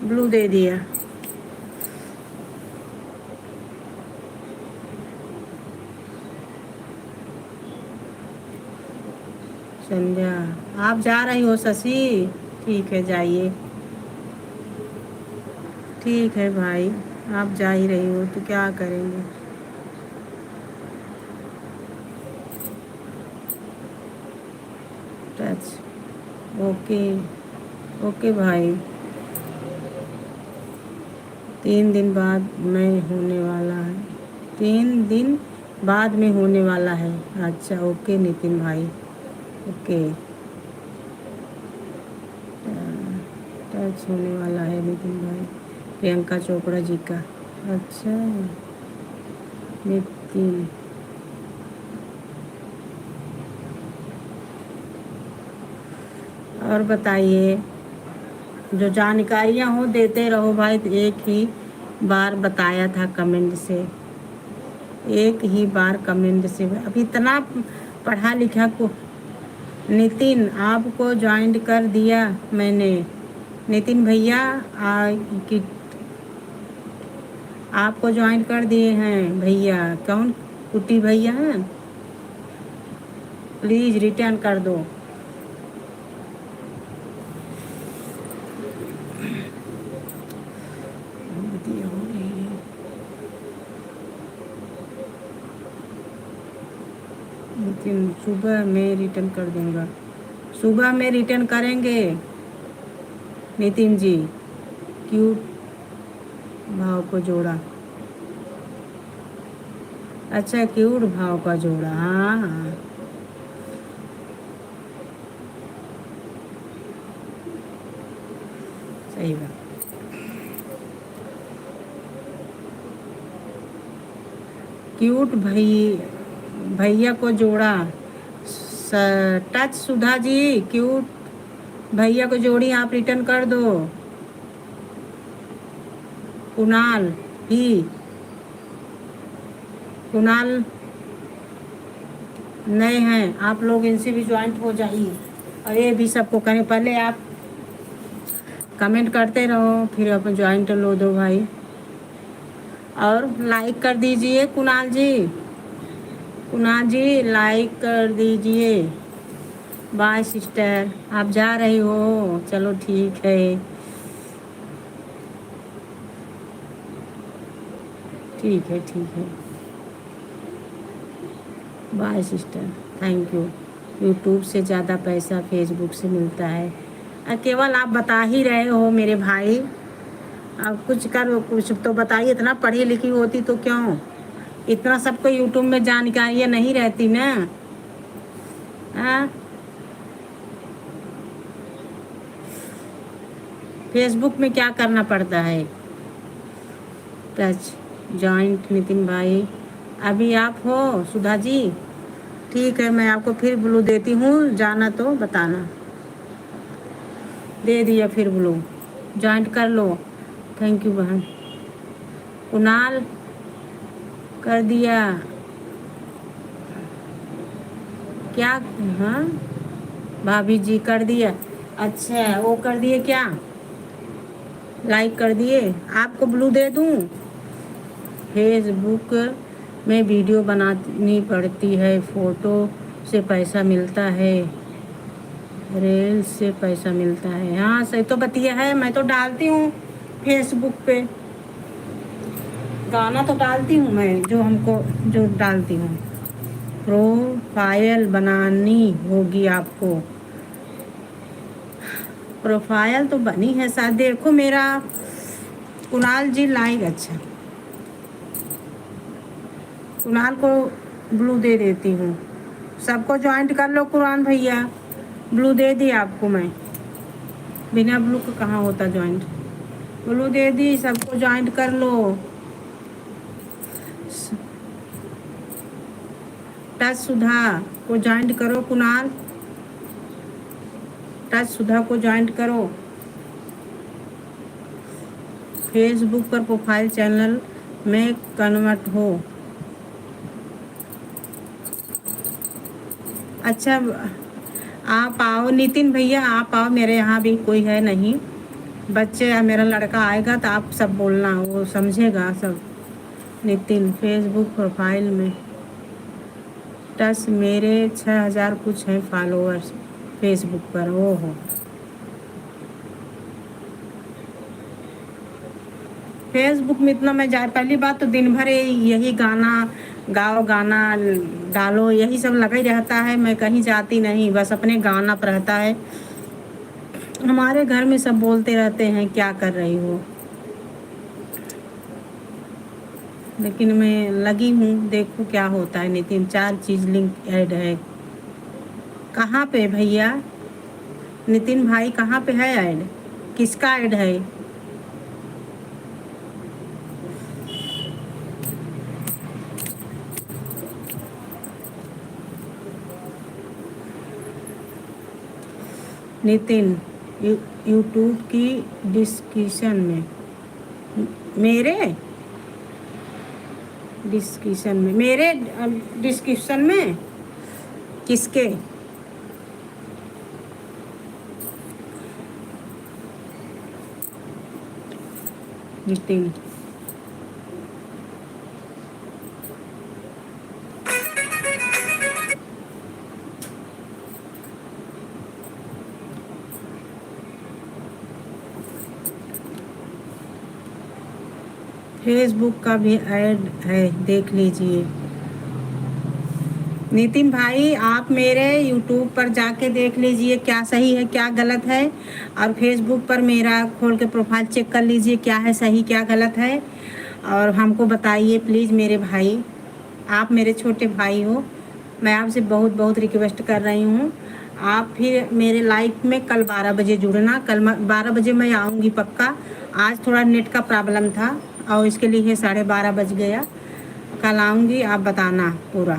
ब्लू दे दिया। संध्या, आप जा रही हो शशि? ठीक है, जाइए। ठीक है भाई, आप जा ही रही हो तो क्या करेंगे। टच, ओके ओके भाई। 3 दिन बाद में होने वाला है। 3 दिन बाद में होने वाला है। अच्छा ओके नितिन भाई, ओके। टच होने वाला है नितिन भाई, प्रियंका चोपड़ा जी का। अच्छा नितिन, और बताइए। जो जानकारियाँ हो देते रहो भाई। एक ही बार बताया था कमेंट से, एक ही बार कमेंट से। अब इतना पढ़ा लिखा को। नितिन, आपको ज्वाइन कर दिया मैंने। नितिन भैया, कि आपको ज्वाइन कर दिए हैं भैया। कौन? कुटी भैया हैं? प्लीज़ रिटर्न कर दो। लेकिन सुबह में रिटर्न कर दूंगा। सुबह में रिटर्न करेंगे नितिन जी। क्यूट भाव को जोड़ा। अच्छा, क्यूट भाव का जोड़ा। हाँ हाँ, सही बात। क्यूट भैया को जोड़ा। टच सुधा जी, क्यूट भैया को जोड़ी, आप रिटर्न कर दो। कुणाल भी, कुणाल नए हैं आप लोग, इनसे भी ज्वाइंट हो जाइए। और ये भी सबको करें। पहले आप कमेंट करते रहो, फिर अपन ज्वाइंट लो दो भाई। और लाइक कर दीजिए कुणाल जी। कुणाल जी लाइक कर दीजिए। बाय सिस्टर, आप जा रही हो? चलो ठीक है, ठीक है, ठीक है। Bye sister, thank you. YouTube से ज़्यादा पैसा फेसबुक से मिलता है। केवल आप बता ही रहे हो मेरे भाई। अब कुछ करो, कुछ तो बताइए। इतना पढ़ी लिखी होती तो क्यों इतना सबको यूट्यूब में जानकारियाँ नहीं रहती ना। हाँ, फेसबुक में क्या करना पड़ता है? टच जॉइंट नितिन भाई, अभी आप हो सुधा जी? ठीक है, मैं आपको फिर ब्लू देती हूँ, जाना तो बताना। दे दिया फिर ब्लू, जॉइंट कर लो। थैंक यू बहन। कुणाल कर दिया क्या? हाँ भाभी जी कर दिया। अच्छा, वो कर दिए क्या? लाइक कर दिए? आपको ब्लू दे दूँ? फेसबुक में वीडियो बनानी पड़ती है, फ़ोटो से पैसा मिलता है, रील्स से पैसा मिलता है। हाँ सही तो बतिया है, मैं तो डालती हूँ फेसबुक पे, गाना तो डालती हूँ मैं, जो हमको जो डालती हूँ। प्रोफाइल बनानी होगी आपको। प्रोफाइल तो बनी है शायद, देखो मेरा। कुणाल जी लाइक, अच्छा कुणाल को ब्लू दे देती हूँ। सबको ज्वाइंट कर लो कुरान भैया, ब्लू दे दी आपको मैं। बिना ब्लू को कहाँ होता ज्वाइंट? ब्लू दे दी, सबको ज्वाइंट कर लो। टच सुधा को ज्वाइंट करो कुणाल, टच सुधा को ज्वाइंट करो। फेसबुक पर प्रोफाइल चैनल में कन्वर्ट हो। अच्छा, आप आओ नितिन भैया, आप आओ, मेरे यहाँ भी कोई है नहीं बच्चे। मेरा लड़का आएगा तो आप सब बोलना, वो समझेगा सब। नितिन फेसबुक प्रोफाइल में टच, मेरे 6000 कुछ हैं फॉलोअर्स फेसबुक पर। वो हो फेसबुक में इतना मैं जा, पहली बात तो दिन भर यही गाना गाओ, गाना डालो, यही सब लगा ही रहता है। मैं कहीं जाती नहीं, बस अपने गाना पर रहता है। हमारे घर में सब बोलते रहते हैं क्या कर रही हो, लेकिन मैं लगी हूँ, देखो क्या होता है। नितिन 4 चीज़ लिंक ऐड है। कहाँ पे भैया? नितिन भाई कहाँ पे है ऐड? किसका ऐड है? नितिन यूट्यूब की डिस्क्रिप्शन में, मेरे डिस्क्रिप्शन में, मेरे डिस्क्रिप्शन में किसके? नितिन फेसबुक का भी ऐड है, देख लीजिए। नितिन भाई आप मेरे यूट्यूब पर जाके देख लीजिए क्या सही है क्या गलत है, और फेसबुक पर मेरा खोल के प्रोफाइल चेक कर लीजिए क्या है सही क्या गलत है, और हमको बताइए प्लीज़ मेरे भाई। आप मेरे छोटे भाई हो, मैं आपसे बहुत बहुत रिक्वेस्ट कर रही हूँ। आप फिर मेरे लाइफ में कल 12 बजे जुड़ना। कल 12 बजे मैं आऊँगी पक्का। आज थोड़ा नेट का प्रॉब्लम था और इसके लिए 12:30 बज गया। कल आऊँगी, आप बताना पूरा।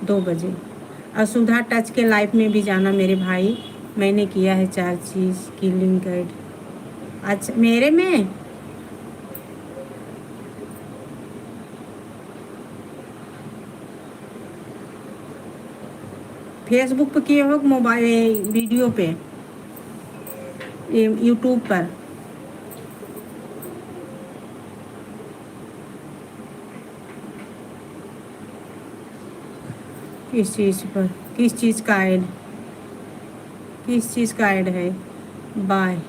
2 बजे। और सुधा टच के लाइफ में भी जाना मेरे भाई, मैंने किया है 4 चीज़ की लिंक ऐड। अच्छा मेरे में फेसबुक पे किए हो, मोबाइल वीडियो पे, यूट्यूब पर? किस चीज़ पर? किस चीज़ का ऐड? किस चीज़ का ऐड है? बाय।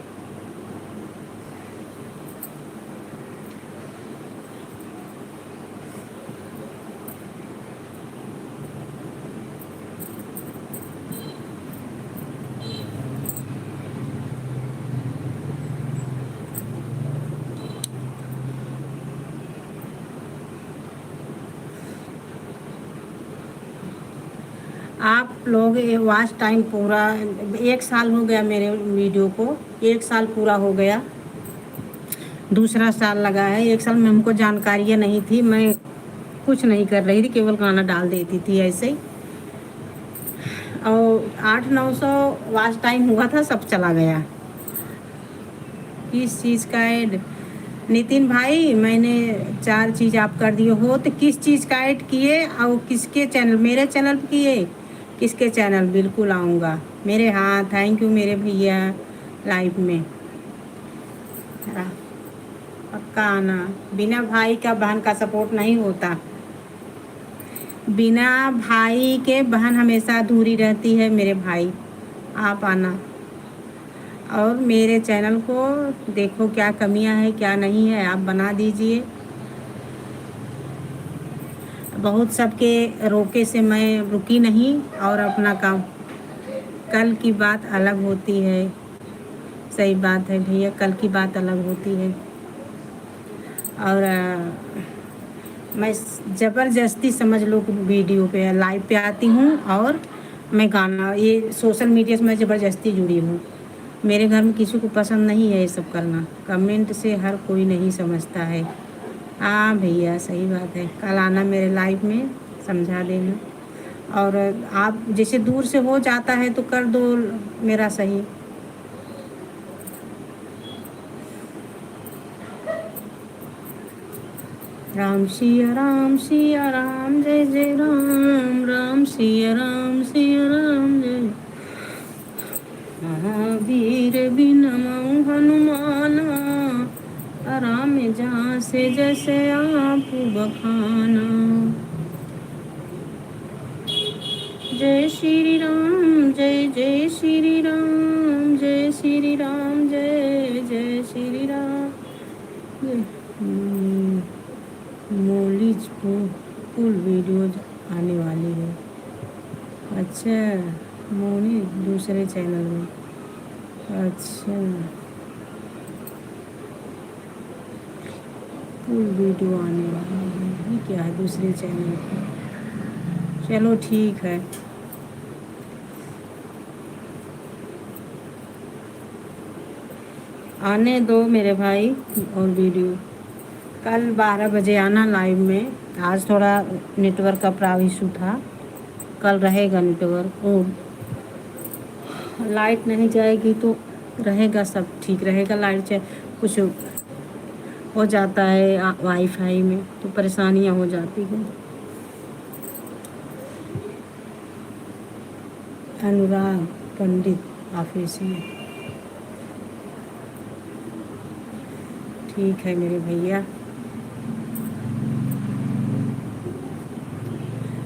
आप लोग ये वॉच टाइम पूरा 1 साल हो गया मेरे वीडियो को, 1 साल पूरा हो गया, दूसरा साल लगा है। 1 साल में हमको जानकारियाँ नहीं थी, मैं कुछ नहीं कर रही थी, केवल गाना डाल देती थी ऐसे ही। और 800-900 वॉच टाइम हुआ था, सब चला गया। किस चीज़ का ऐड? नितिन भाई, मैंने 4 चीज़ आप कर दिए हो, तो किस चीज़ का ऐड किए और किसके चैनल? मेरे चैनल पे किए? किसके चैनल? बिल्कुल आऊँगा मेरे। हाँ, थैंक यू मेरे भैया, लाइव में पक्का आना। बिना भाई का बहन का सपोर्ट नहीं होता, बिना भाई के बहन हमेशा अधूरी रहती है मेरे भाई। आप आना और मेरे चैनल को देखो, क्या कमियां है क्या नहीं है, आप बना दीजिए। बहुत सबके रोके से मैं रुकी नहीं, और अपना काम। कल की बात अलग होती है, सही बात है भैया, कल की बात अलग होती है। और मैं ज़बरदस्ती समझ लो वीडियो पे लाइव पे आती हूँ, और मैं गाना, ये सोशल मीडिया से मैं ज़बरदस्ती जुड़ी हूँ। मेरे घर में किसी को पसंद नहीं है ये सब करना, कमेंट से हर कोई नहीं समझता है। हाँ भैया, सही बात है, कल आना मेरे लाइव में, समझा देना। और आप जैसे दूर से हो जाता है तो कर दो मेरा सही। राम सिया राम, जय जय राम, राम सिया राम जय। महावीर बिन मऊ हनुमाना, राम जहाँ से जैसे आप बखाना। जय श्री राम, जय जय श्री राम, जय श्री राम, जय जय Shri Ram. Mullis full video आने वाली है। अच्छा, मोनी दूसरे चैनल में। अच्छा, फुल वीडियो आने वाली है, ये क्या है दूसरे चैनल पर? चलो ठीक है। आने दो मेरे भाई, और वीडियो कल 12 बजे आना लाइव में। आज थोड़ा नेटवर्क का प्रॉब्लम इशू था, कल रहेगा नेटवर्क। और लाइट नहीं जाएगी तो रहेगा, सब ठीक रहेगा। लाइट चाहे कुछ हो जाता है वाईफाई में तो परेशानियां हो जाती हैं। अनुराग पंडित ऑफिस में, ठीक है मेरे भैया।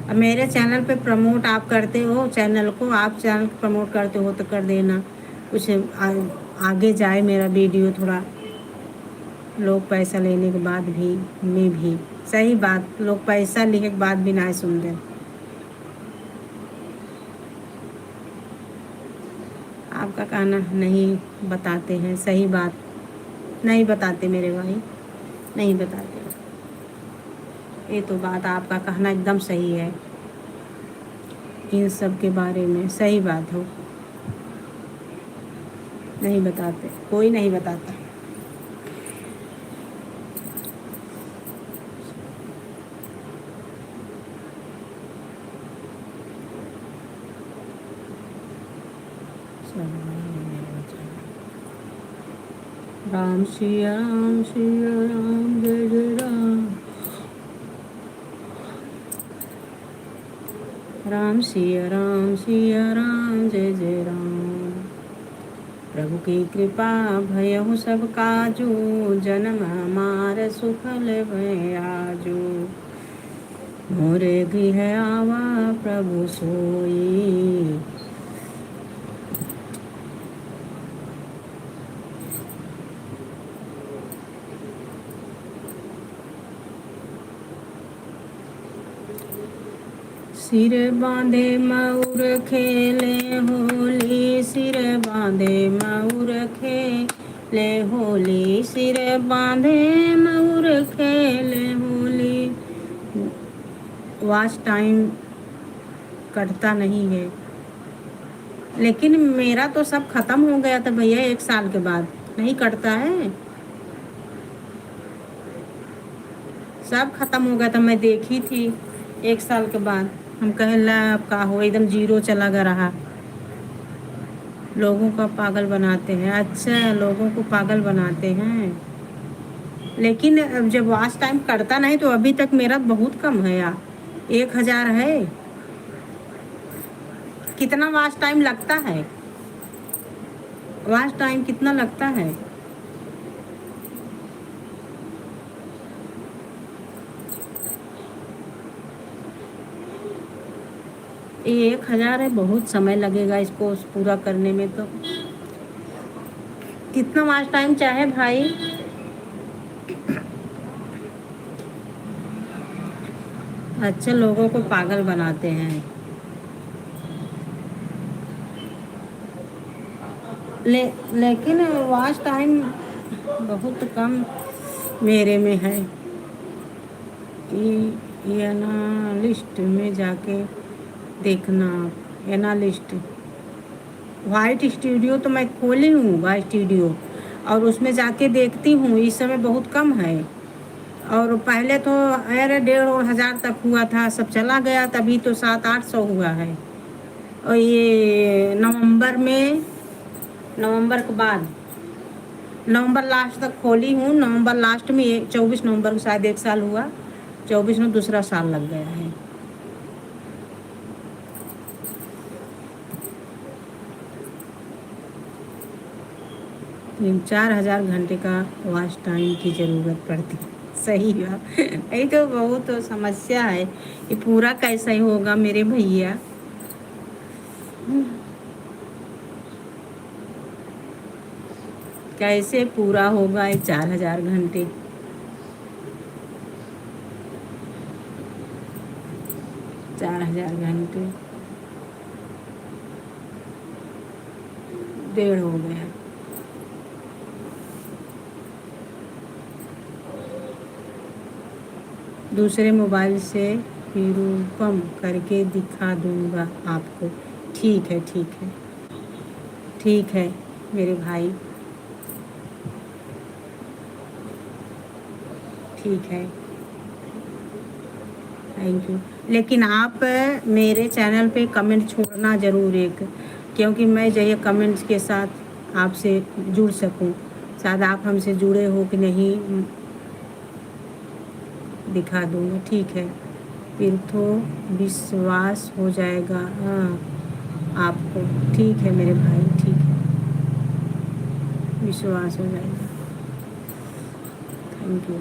अब मेरे चैनल पे प्रमोट आप करते हो, चैनल को आप चैनल प्रमोट करते हो तो कर देना, कुछ आगे जाए मेरा वीडियो थोड़ा। लोग पैसा लेने के बाद भी, मैं भी, सही बात, लोग पैसा लेने के बाद भी ना सुनते, आपका कहना नहीं बताते हैं, सही बात, नहीं बताते मेरे भाई, नहीं बताते। ये तो बात आपका कहना एकदम सही है, इन सब के बारे में सही बात हो, नहीं बताते, कोई नहीं बताता। राम सिया राम, जय जय राम, राम सिया राम, जय जय राम। प्रभु की कृपा भयहु सब काजू, जन्म हमार सुफल भय आजू। मोरे गृह आवा प्रभु सोई, सिर बांधे मऊर खेले होली, सिर बांधे मऊर खेले होली, सिर बांधे मऊर खेले होली। वॉच टाइम कटता नहीं है। लेकिन मेरा तो सब ख़त्म हो गया था भैया 1 साल के बाद, नहीं कटता है। सब ख़त्म हो गया था, मैं देखी थी 1 साल के बाद। हम कहे ला अब का हो, एकदम जीरो चला गया रहा। लोगों का पागल बनाते हैं। अच्छा, लोगों को पागल बनाते हैं। लेकिन अब जब वॉच टाइम करता नहीं तो अभी तक मेरा बहुत कम है यार, 1000 है। कितना वॉच टाइम लगता है? वॉच टाइम कितना लगता है? 1000 है, बहुत समय लगेगा इसको पूरा करने में तो। कितना वॉच टाइम चाहे भाई? अच्छा, लोगों को पागल बनाते हैं। लेकिन वॉच टाइम बहुत कम मेरे में है। एनालिस्ट में जाके देखना। एनालिस्ट वाइट स्टूडियो तो मैं खोली हूँ, वाइट स्टूडियो, और उसमें जाके देखती हूँ। इस समय बहुत कम है। और पहले तो अरे 1500 तक हुआ था, सब चला गया। तभी तो 700-800 हुआ है। और ये नवंबर के बाद, नवंबर लास्ट तक खोली हूँ। नवंबर लास्ट में 24 नवंबर को शायद 1 साल हुआ। 24 में दूसरा साल लग गया है। 3-4 हज़ार घंटे का वॉच टाइम की ज़रूरत पड़ती है। सही बात। यही तो बहुत समस्या है। ये पूरा कैसे होगा मेरे भैया? कैसे पूरा होगा ये 4000 घंटे? 4000 घंटे 1.5 हो गया। दूसरे मोबाइल से निरूपम करके दिखा दूंगा आपको। ठीक है, ठीक है, ठीक है मेरे भाई, ठीक है। Thank you. लेकिन आप मेरे चैनल पे कमेंट छोड़ना ज़रूर एक, क्योंकि मैं जो ये कमेंट्स के साथ आपसे जुड़ सकूं। शायद आप हमसे जुड़े हो कि नहीं, दिखा दूंगा। ठीक है, फिर तो विश्वास हो जाएगा। हाँ, आपको। ठीक है मेरे भाई, ठीक है, विश्वास हो जाएगा। Thank you.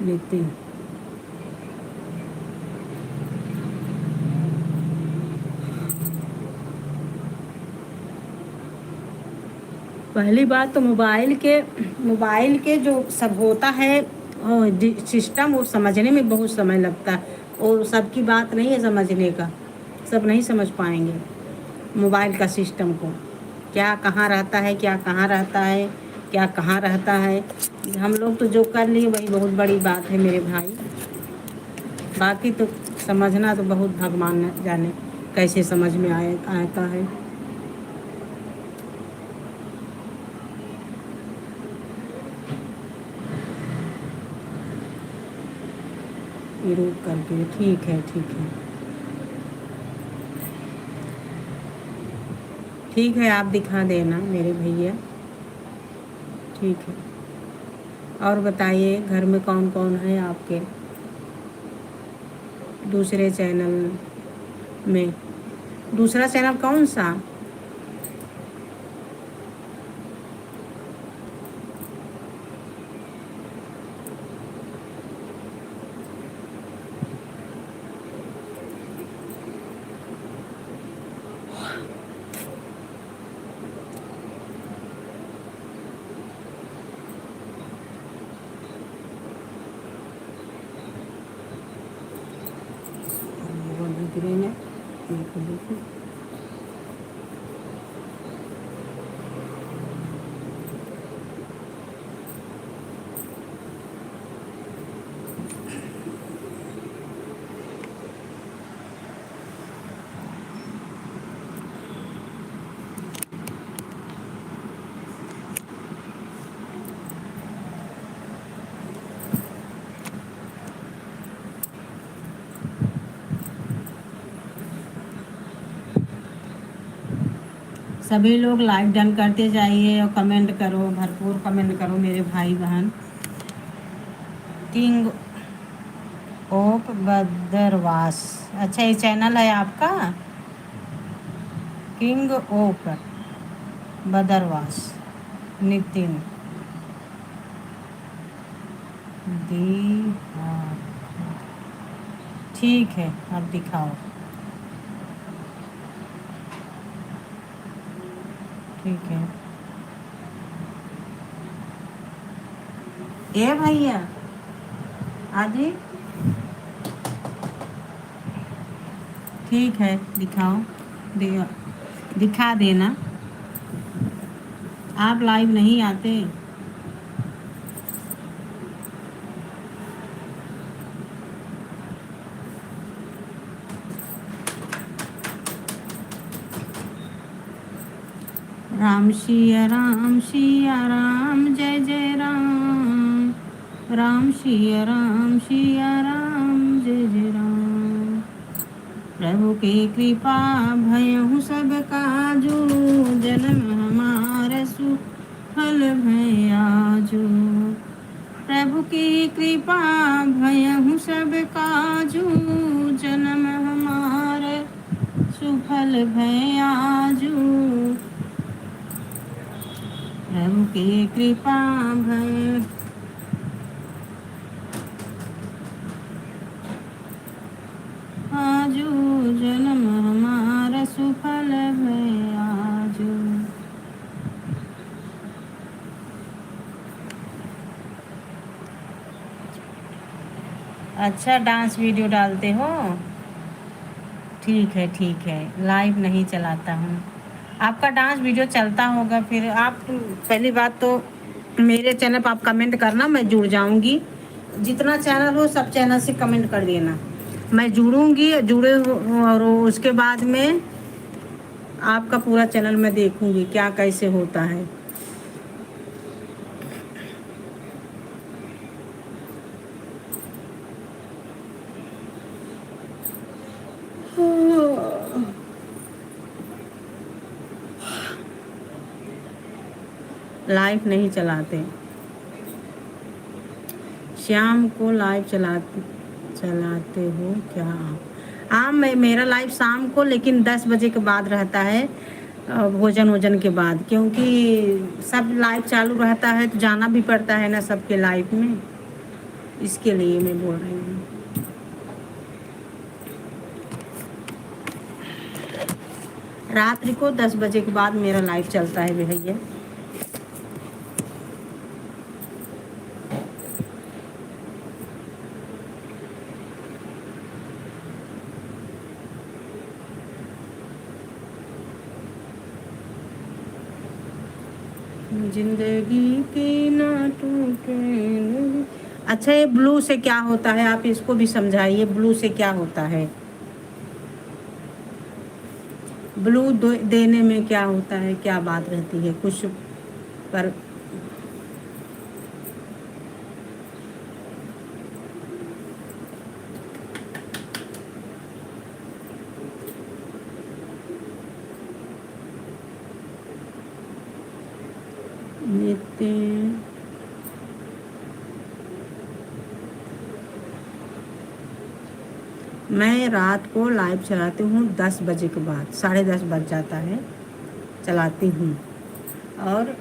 लेते हैं। पहली बात तो मोबाइल के जो सब होता है सिस्टम, वो समझने में बहुत समय लगता है। और सबकी बात नहीं है समझने का, सब नहीं समझ पाएंगे मोबाइल का सिस्टम को। क्या कहाँ रहता है, क्या कहाँ रहता है, क्या कहाँ रहता है। हम लोग तो जो कर लिए वही बहुत बड़ी बात है मेरे भाई। बाकी तो समझना तो बहुत भगवान ने जाने कैसे समझ में आता है। ये रोक करके, ठीक है, ठीक है, ठीक है, आप दिखा देना मेरे भैया। ठीक है। और बताइए घर में कौन कौन है आपके दूसरे चैनल में? दूसरा चैनल कौन सा? सभी लोग लाइक डन करते जाइए और कमेंट करो, भरपूर कमेंट करो मेरे भाई बहन। किंग ऑफ बदरवास, अच्छा ये चैनल है आपका? किंग ऑफ बदरवास नितिन दी, हाँ ठीक है, अब दिखाओ। ठीक है, ए भैया आजी, ठीक है दिखाओ, दे, दिखा देना। आप लाइव नहीं आते। राम सिया राम जय जय राम, राम सिया राम जय जय राम। प्रभु की कृपा भयहु सब काजू, जन्म हमारे सुफल भय आजू। प्रभु की कृपा भयहु सब काजू, जन्म हमारे सुफल भय आजू। प्रभु की कृपा भय आजू, जन्म हमारा सुफल भय आजू। अच्छा डांस वीडियो डालते हो? ठीक है, लाइव नहीं चलाता हूँ। आपका डांस वीडियो चलता होगा, फिर आप पहली बात तो मेरे चैनल पर आप कमेंट करना, मैं जुड़ जाऊंगी। जितना चैनल हो सब चैनल से कमेंट कर देना, मैं जुड़ूंगी। जुड़े और उसके बाद में आपका पूरा चैनल मैं देखूंगी क्या कैसे होता है। लाइव नहीं चलाते, शाम को लाइव चलाते चलाते हो क्या आप? हाँ, मैं मेरा लाइव शाम को लेकिन 10 बजे के बाद रहता है, भोजन वोजन के बाद, क्योंकि सब लाइव चालू रहता है तो जाना भी पड़ता है ना सबके लाइव में, इसके लिए मैं बोल रही हूँ। रात्रि को 10 बजे के बाद मेरा लाइव चलता है भैया। जिंदगी की ना टूटे। अच्छा ये ब्लू से क्या होता है, आप इसको भी समझाइए, ब्लू से क्या होता है? ब्लू देने में क्या होता है, क्या बात रहती है कुछ पर? नित्य मैं रात को लाइव चलाती हूँ 10 बजे के बाद, 10:30 बज जाता है चलाती हूँ, और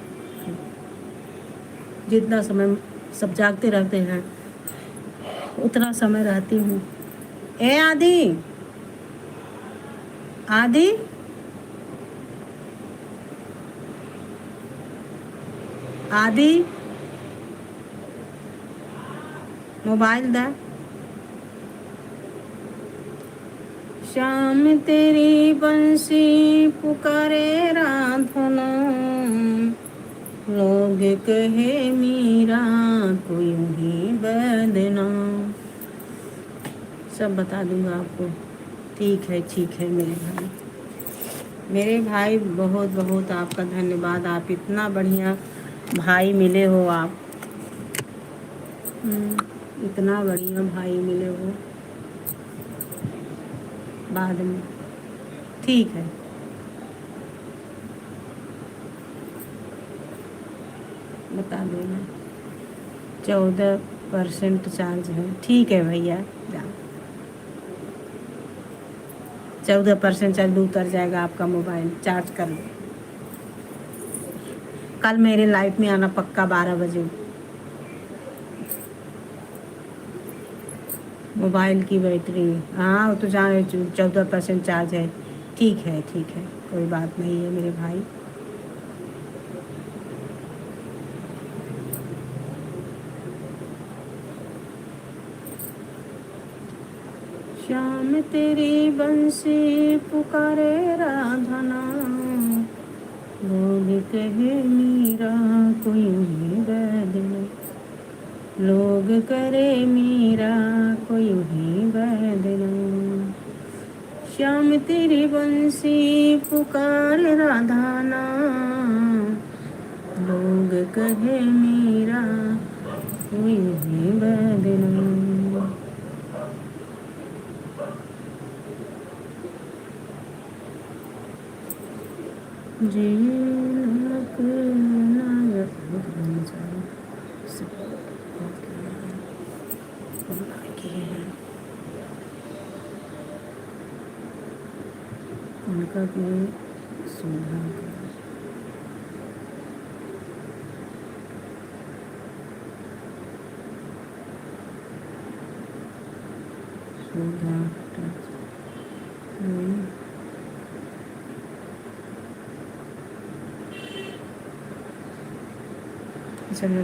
जितना समय सब जागते रहते हैं उतना समय रहती हूँ। ए आदि आदि आदि मोबाइल दा। शाम तेरी बंसी पुकारे राधना, लोग कहे मीरा को यूं ही बदना। सब बता दूंगा आपको। ठीक है मेरे भाई, मेरे भाई बहुत बहुत आपका धन्यवाद, आप इतना बढ़िया भाई मिले हो आप। इतना बढ़िया भाई मिले हो। बाद में ठीक है। बता देना। 14% चार्ज है, ठीक है भैया जाओ। 14% चार्ज उतर जाएगा आपका मोबाइल, चार्ज कर लो। कल मेरे लाइफ में आना पक्का 12 बजे। मोबाइल की बैटरी, हाँ वो तो जान 14% चार्ज है। ठीक है ठीक है, कोई बात नहीं है मेरे भाई। श्याम तेरी बंसी पुकारे राधा नाम, लोग कहे मीरा कोई नहीं बदले, लोग करे मीरा कोई नहीं बदले। श्याम तेरी बंसी पुकारे राधा नाम, लोग कहे मीरा कोई नहीं बदले। जी लग नायक बन जाए सब उनका भी सुधा सुधा चलो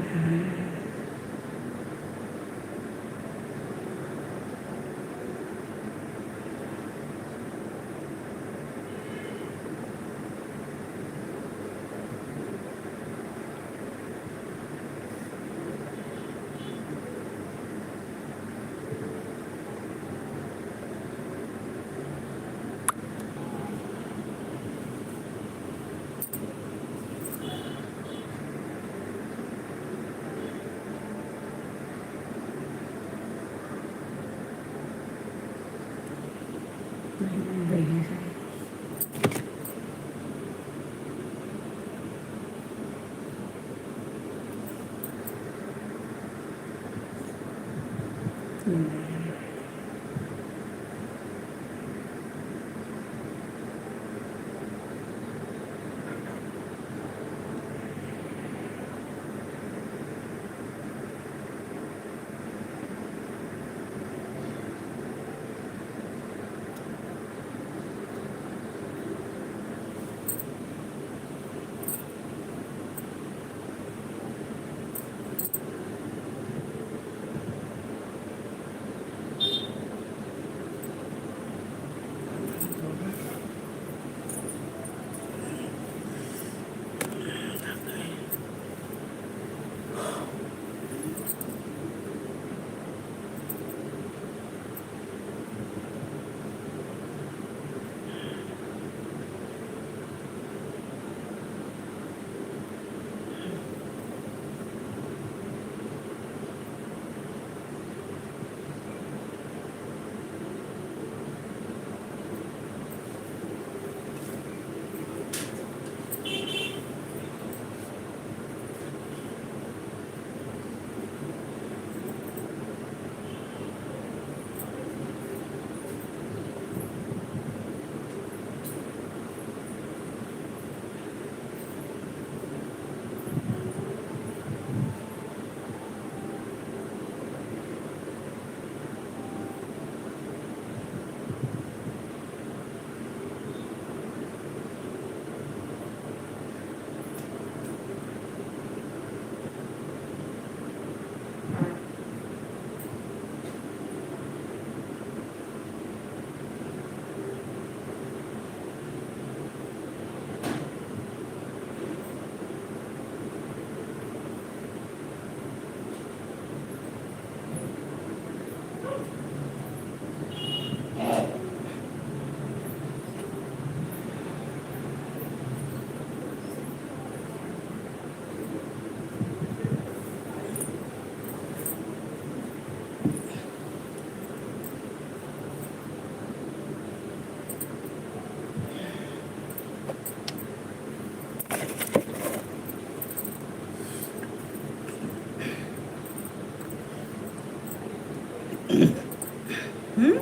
हम्म।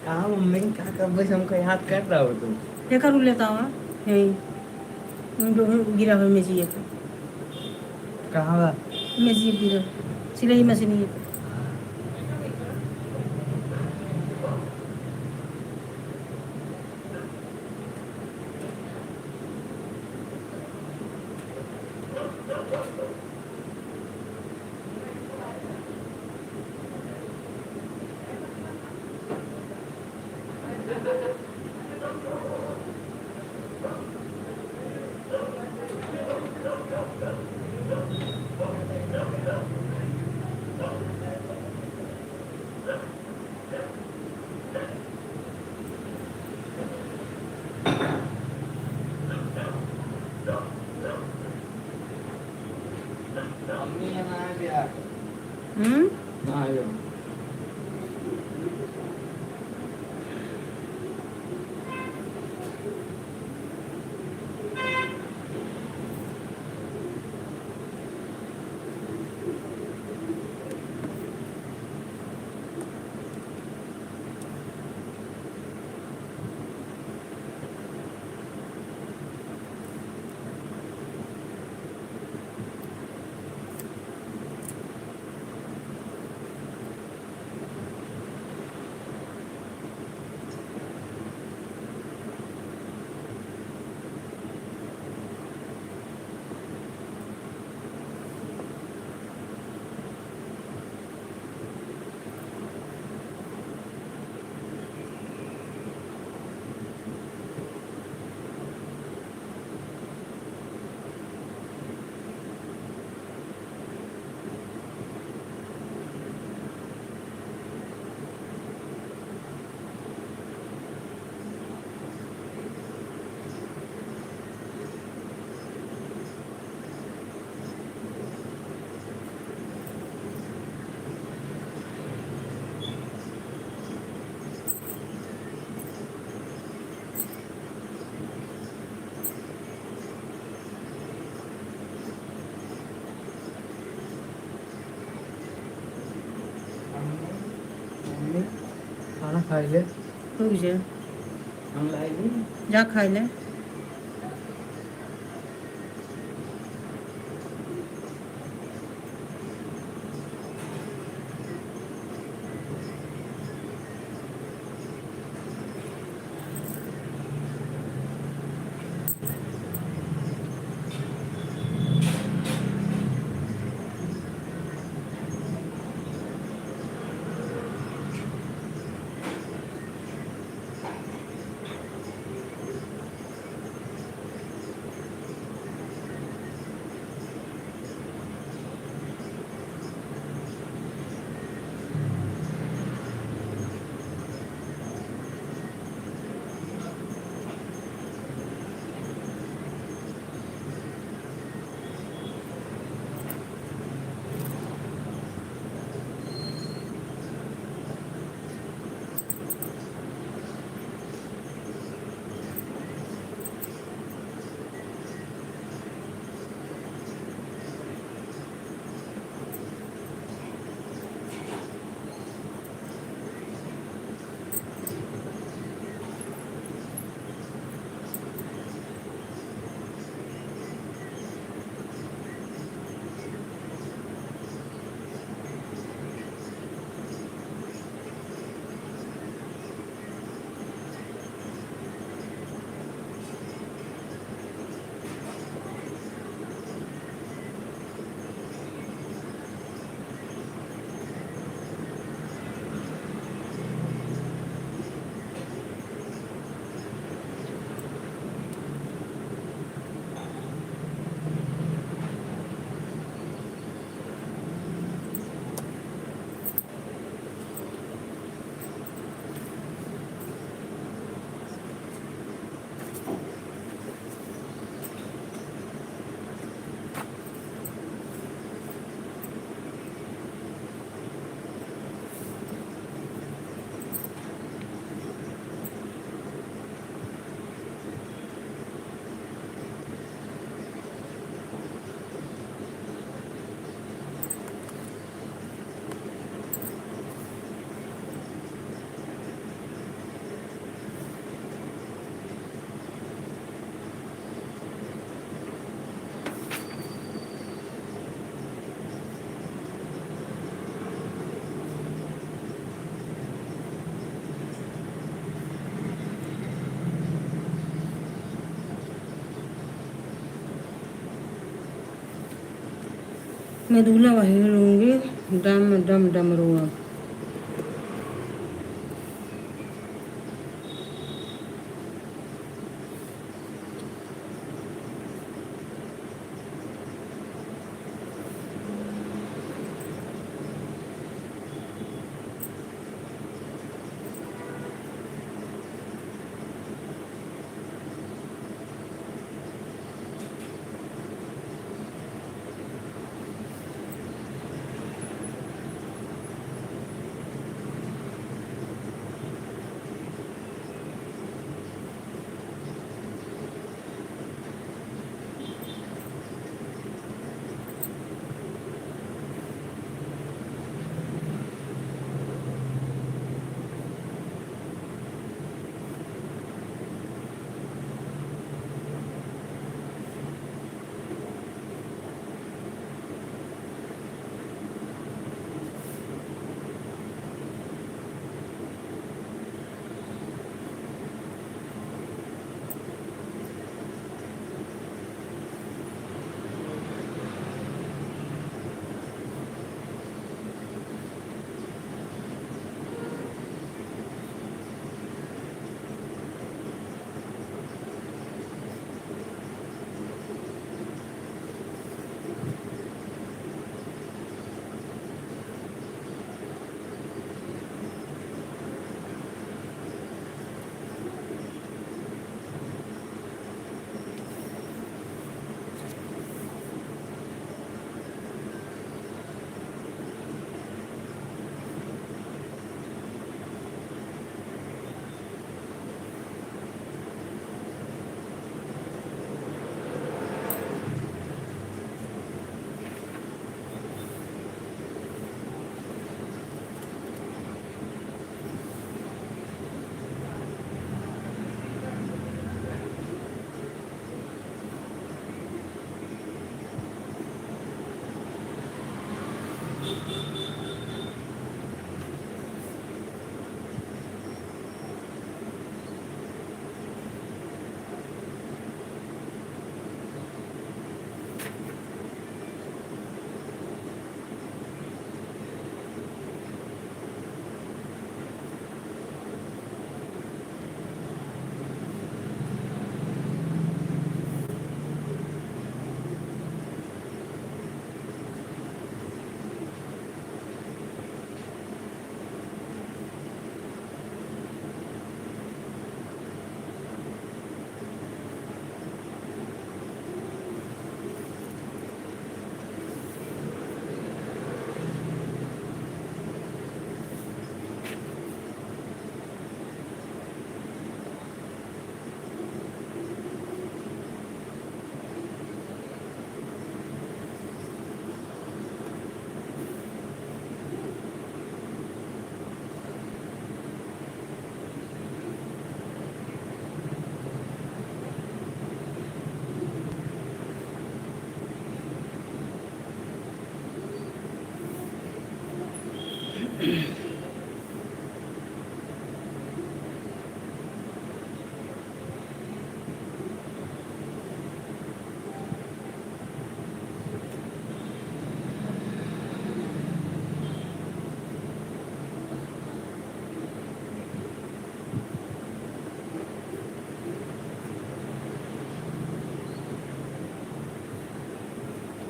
कहाँ मम्मी क्या कब बस हमको याद कर रहा हो तुम? ये करूँ लेता हूँ हे जो गिरा हुआ मेजी पे कहाँ बा? मेजी गिरा सिलाई मशीन ये पे मम्मी यहाँ आ गया। हम्म। हाँ आ गया। मम्मी खाना खा ले। रुक जा हम लाएगी। जा खा ले मैं दूल्हा वही लूँगी, डम डम डमरुआ।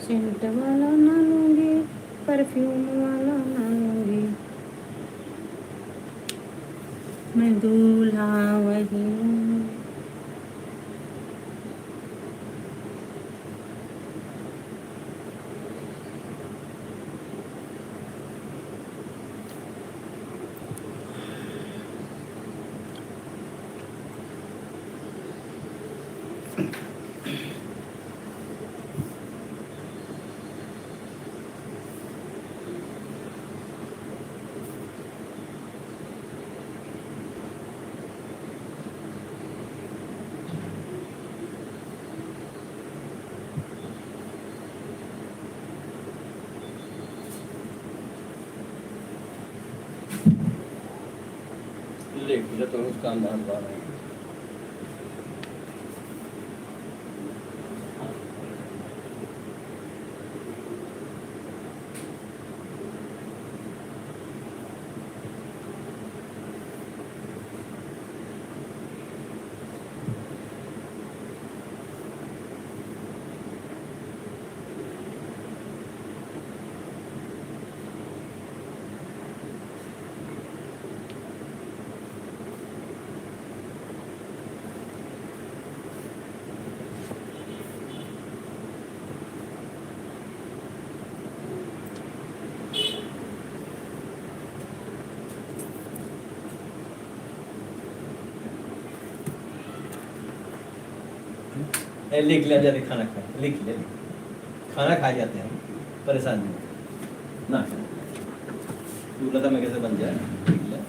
सेंट वाला ना लूँगी, परफ्यूम वाला ना लूँगी, मैं दूल्हा वही लूँगी। ले तो उसका नाम रहा है। लिख लिया, जल्दी खाना खा, लिख ले, खाना खा जाते हैं, परेशान नहीं ना। तू लता में कैसे बन जाए, लिख ले।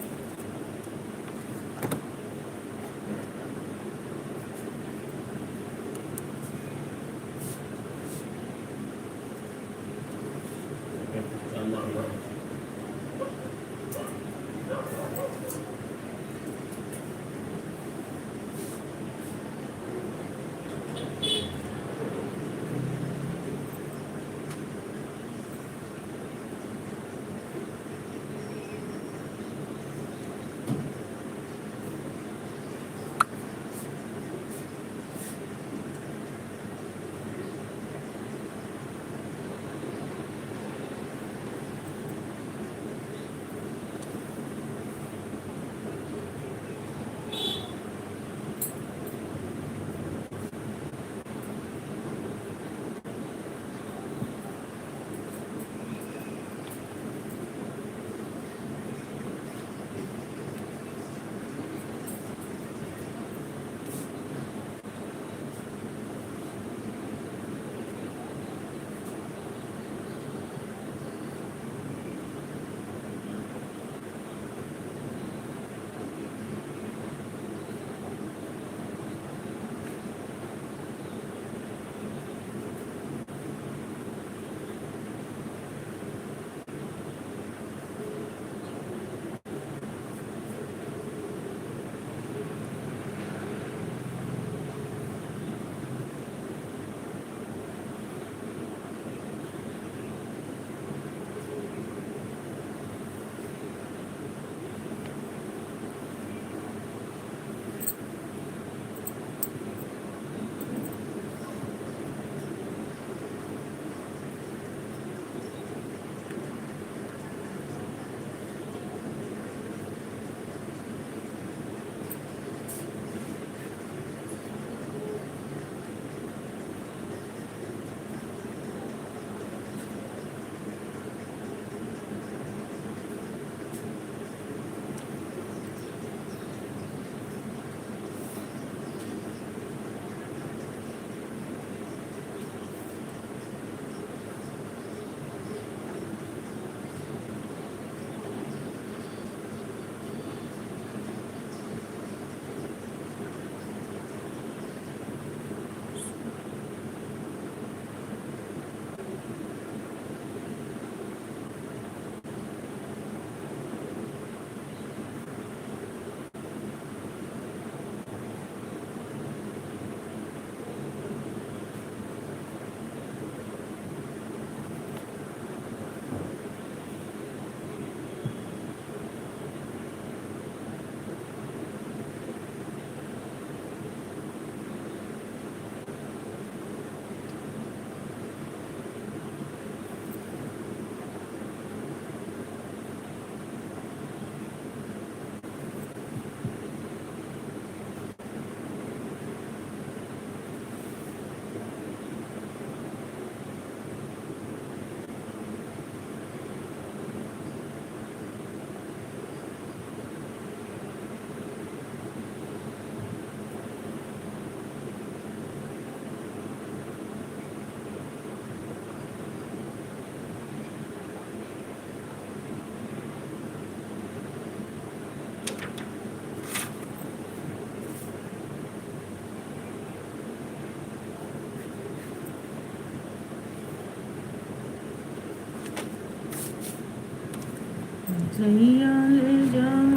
सैया ले जाओ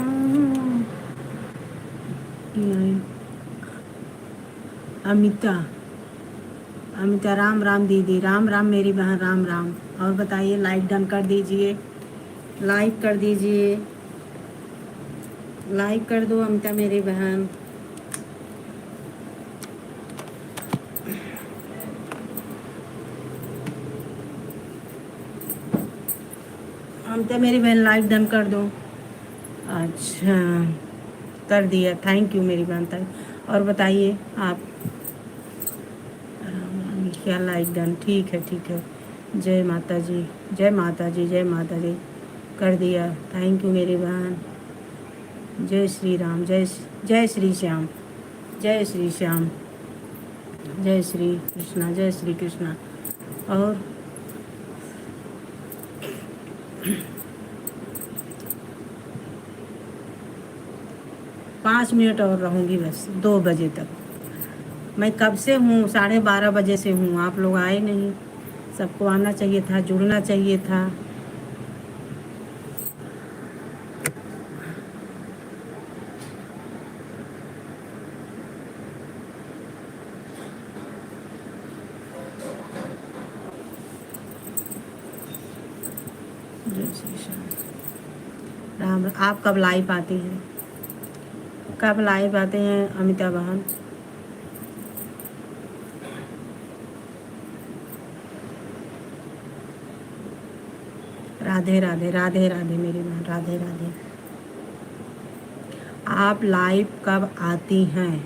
अमिता, अमिता राम राम दीदी, राम राम मेरी बहन, राम राम। और बताइए, लाइक डन कर दीजिए, लाइक कर दीजिए, लाइक कर दो अमिता मेरी बहन। अमिता मेरी बहन लाइक डन कर दो। अच्छा, कर दिया, थैंक यू मेरी बहन, थैंक। और बताइए आप, क्या लाइक डन, ठीक है ठीक है। जय माता जी, जय माता जी, जय माता जी, कर दिया, थैंक यू मेरी बहन। जय श्री राम, जय श्री श्याम, जय श्री श्याम। जय श्री कृष्णा, जय श्री कृष्णा। और 5 मिनट और रहूँगी बस, 2 बजे तक। मैं कब से हूँ, 12:30 बजे से हूँ, आप लोग आए नहीं। सबको आना चाहिए था, जुड़ना चाहिए था। जय श्री श्याम। राम। आप कब लाइव आती हैं, कब लाइव आते हैं अमिता बहन? राधे राधे, राधे राधे मेरी बहन, राधे राधे। आप लाइव कब आती हैं?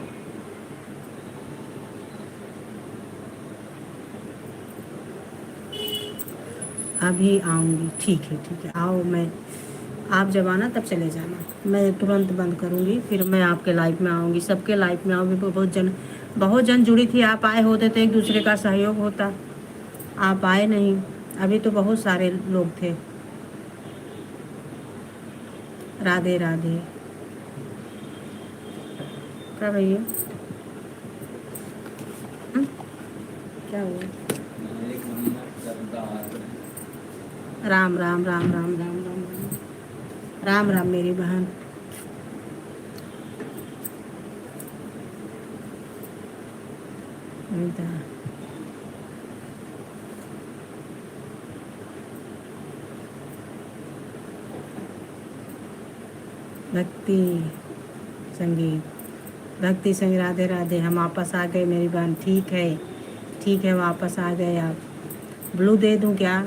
अभी आऊँगी, ठीक है आओ। मैं आप जब आना तब चले जाना, मैं तुरंत बंद करूँगी, फिर मैं आपके लाइव में आऊँगी, सबके लाइव में आऊँगी। बहुत जन जुड़ी थी, आप आए होते तो एक दूसरे का सहयोग होता। आप आए नहीं, अभी तो बहुत सारे लोग थे। राधे राधे। क्या भैया, क्या हुआ? एक नंबर सरदार। राम राम राम राम राम राम राम राम राम मेरी बहन। अमिता। भक्ति संगीत, भक्ति संग, राधे राधे। हम वापस आ गए मेरी बहन, ठीक है वापस आ गए आप। ब्लू दे दूं क्या?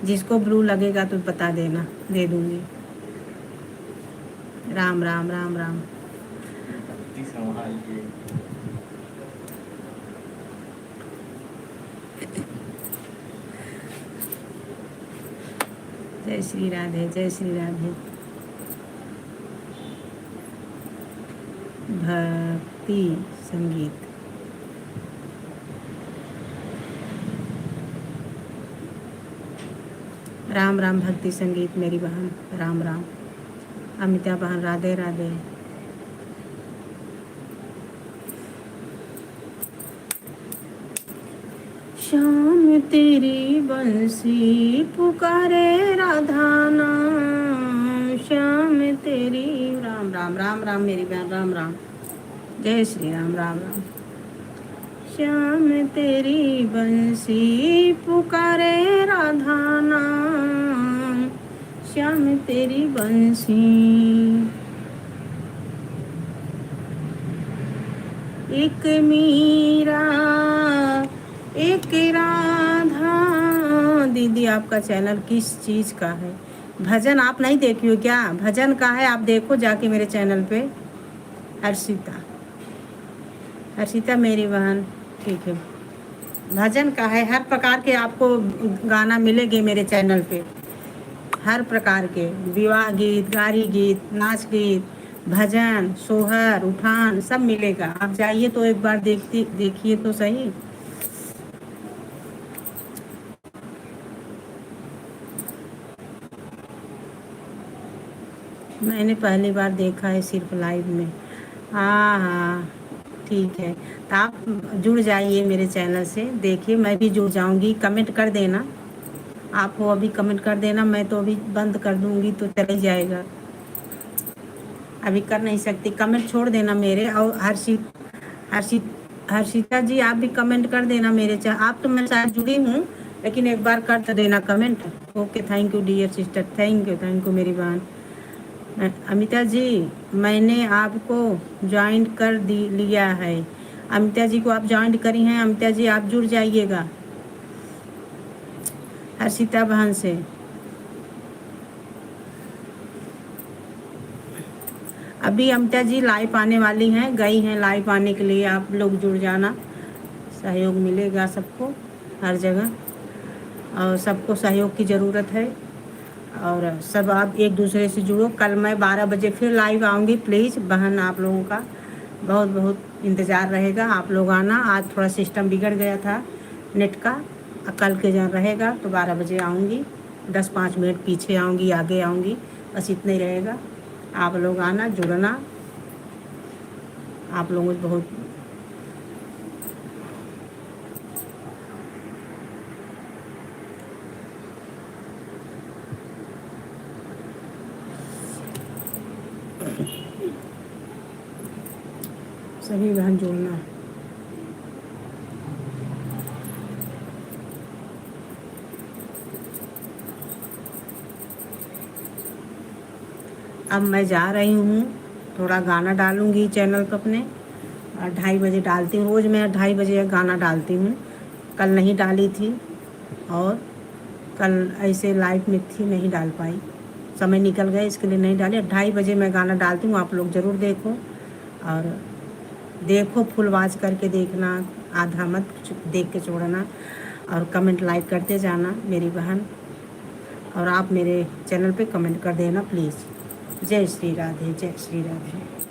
जिसको ब्लू लगेगा तो बता देना, दे दूंगी। राम राम राम राम। भक्ति संभालिए। जय श्री राधे, जय श्री राधे। भक्ति संगीत। राम राम भक्ति संगीत मेरी बहन, राम राम। अमिता बहन, राधे राधे। श्याम तेरी बंसी पुकारे राधा नाम, श्याम तेरी। राम राम राम राम मेरी बहन, राम राम। जय श्री राम, राम राम। श्याम तेरी बंसी पुकारे राधा नाम, श्याम तेरी बंसी। एक मीरा एक राधा। दीदी आपका चैनल किस चीज़ का है? भजन आप नहीं देखी हो क्या? भजन का है, आप देखो जाके मेरे चैनल पे। हर्षिता मेरी बहन, ठीक है। भजन का है, हर प्रकार के आपको गाना मिलेंगे मेरे चैनल पे, हर प्रकार के। विवाह गीत, गारी गीत, नाच गीत, भजन, सोहर, उठान, सब मिलेगा। आप जाइए तो एक बार देखिए तो सही। मैंने पहली बार देखा है सिर्फ लाइव में। हाँ, ठीक है। तो आप जुड़ जाइए मेरे चैनल से, देखिए। मैं भी जुड़ जाऊंगी, कमेंट कर देना। आप हो अभी कमेंट कर देना, मैं तो अभी बंद कर दूंगी तो चले जाएगा। अभी कर नहीं सकती, कमेंट छोड़ देना मेरे। और हर्षिता जी आप भी कमेंट कर देना मेरे आप तो मैं शायद जुड़ी हूँ, लेकिन एक बार कर देना comment. Okay, thank you dear sister, thank you मेरी बहन। अमिता जी मैंने आपको ज्वाइन कर लिया है। अमिता जी को आप ज्वाइन करी हैं, अमिता जी आप जुड़ जाइएगा हर्षिता बहन से। अभी अमिता जी लाइव आने वाली हैं, गई हैं लाइव आने के लिए। आप लोग जुड़ जाना, सहयोग मिलेगा सबको हर जगह, और सबको सहयोग की ज़रूरत है। और सब आप एक दूसरे से जुड़ो। कल मैं 12 बजे फिर लाइव आऊँगी। प्लीज़ बहन, आप लोगों का बहुत बहुत इंतज़ार रहेगा, आप लोग आना। आज थोड़ा सिस्टम बिगड़ गया था नेट का, कल के जहाँ रहेगा तो 12 बजे आऊँगी, 10-5 मिनट पीछे आऊँगी, आगे आऊँगी, बस इतना ही रहेगा। आप लोग आना, जुड़ना। आप लोगों को बहुत सभी बहन जुड़ना। अब मैं जा रही हूँ, थोड़ा गाना डालूँगी चैनल पर अपने, 2:30 बजे डालती हूँ। रोज़ मैं 2:30 बजे गाना डालती हूँ। कल नहीं डाली थी और कल ऐसे लाइव में थी, नहीं डाल पाई, समय निकल गया, इसके लिए नहीं डाली। 2:30 बजे मैं गाना डालती हूँ, आप लोग ज़रूर देखो। और देखो, फुल वॉच करके देखना, आधा मत देख के छोड़ना। और कमेंट लाइक करते जाना मेरी बहन। और आप मेरे चैनल पे कमेंट कर देना प्लीज़। जय श्री राधे, जय श्री राधे।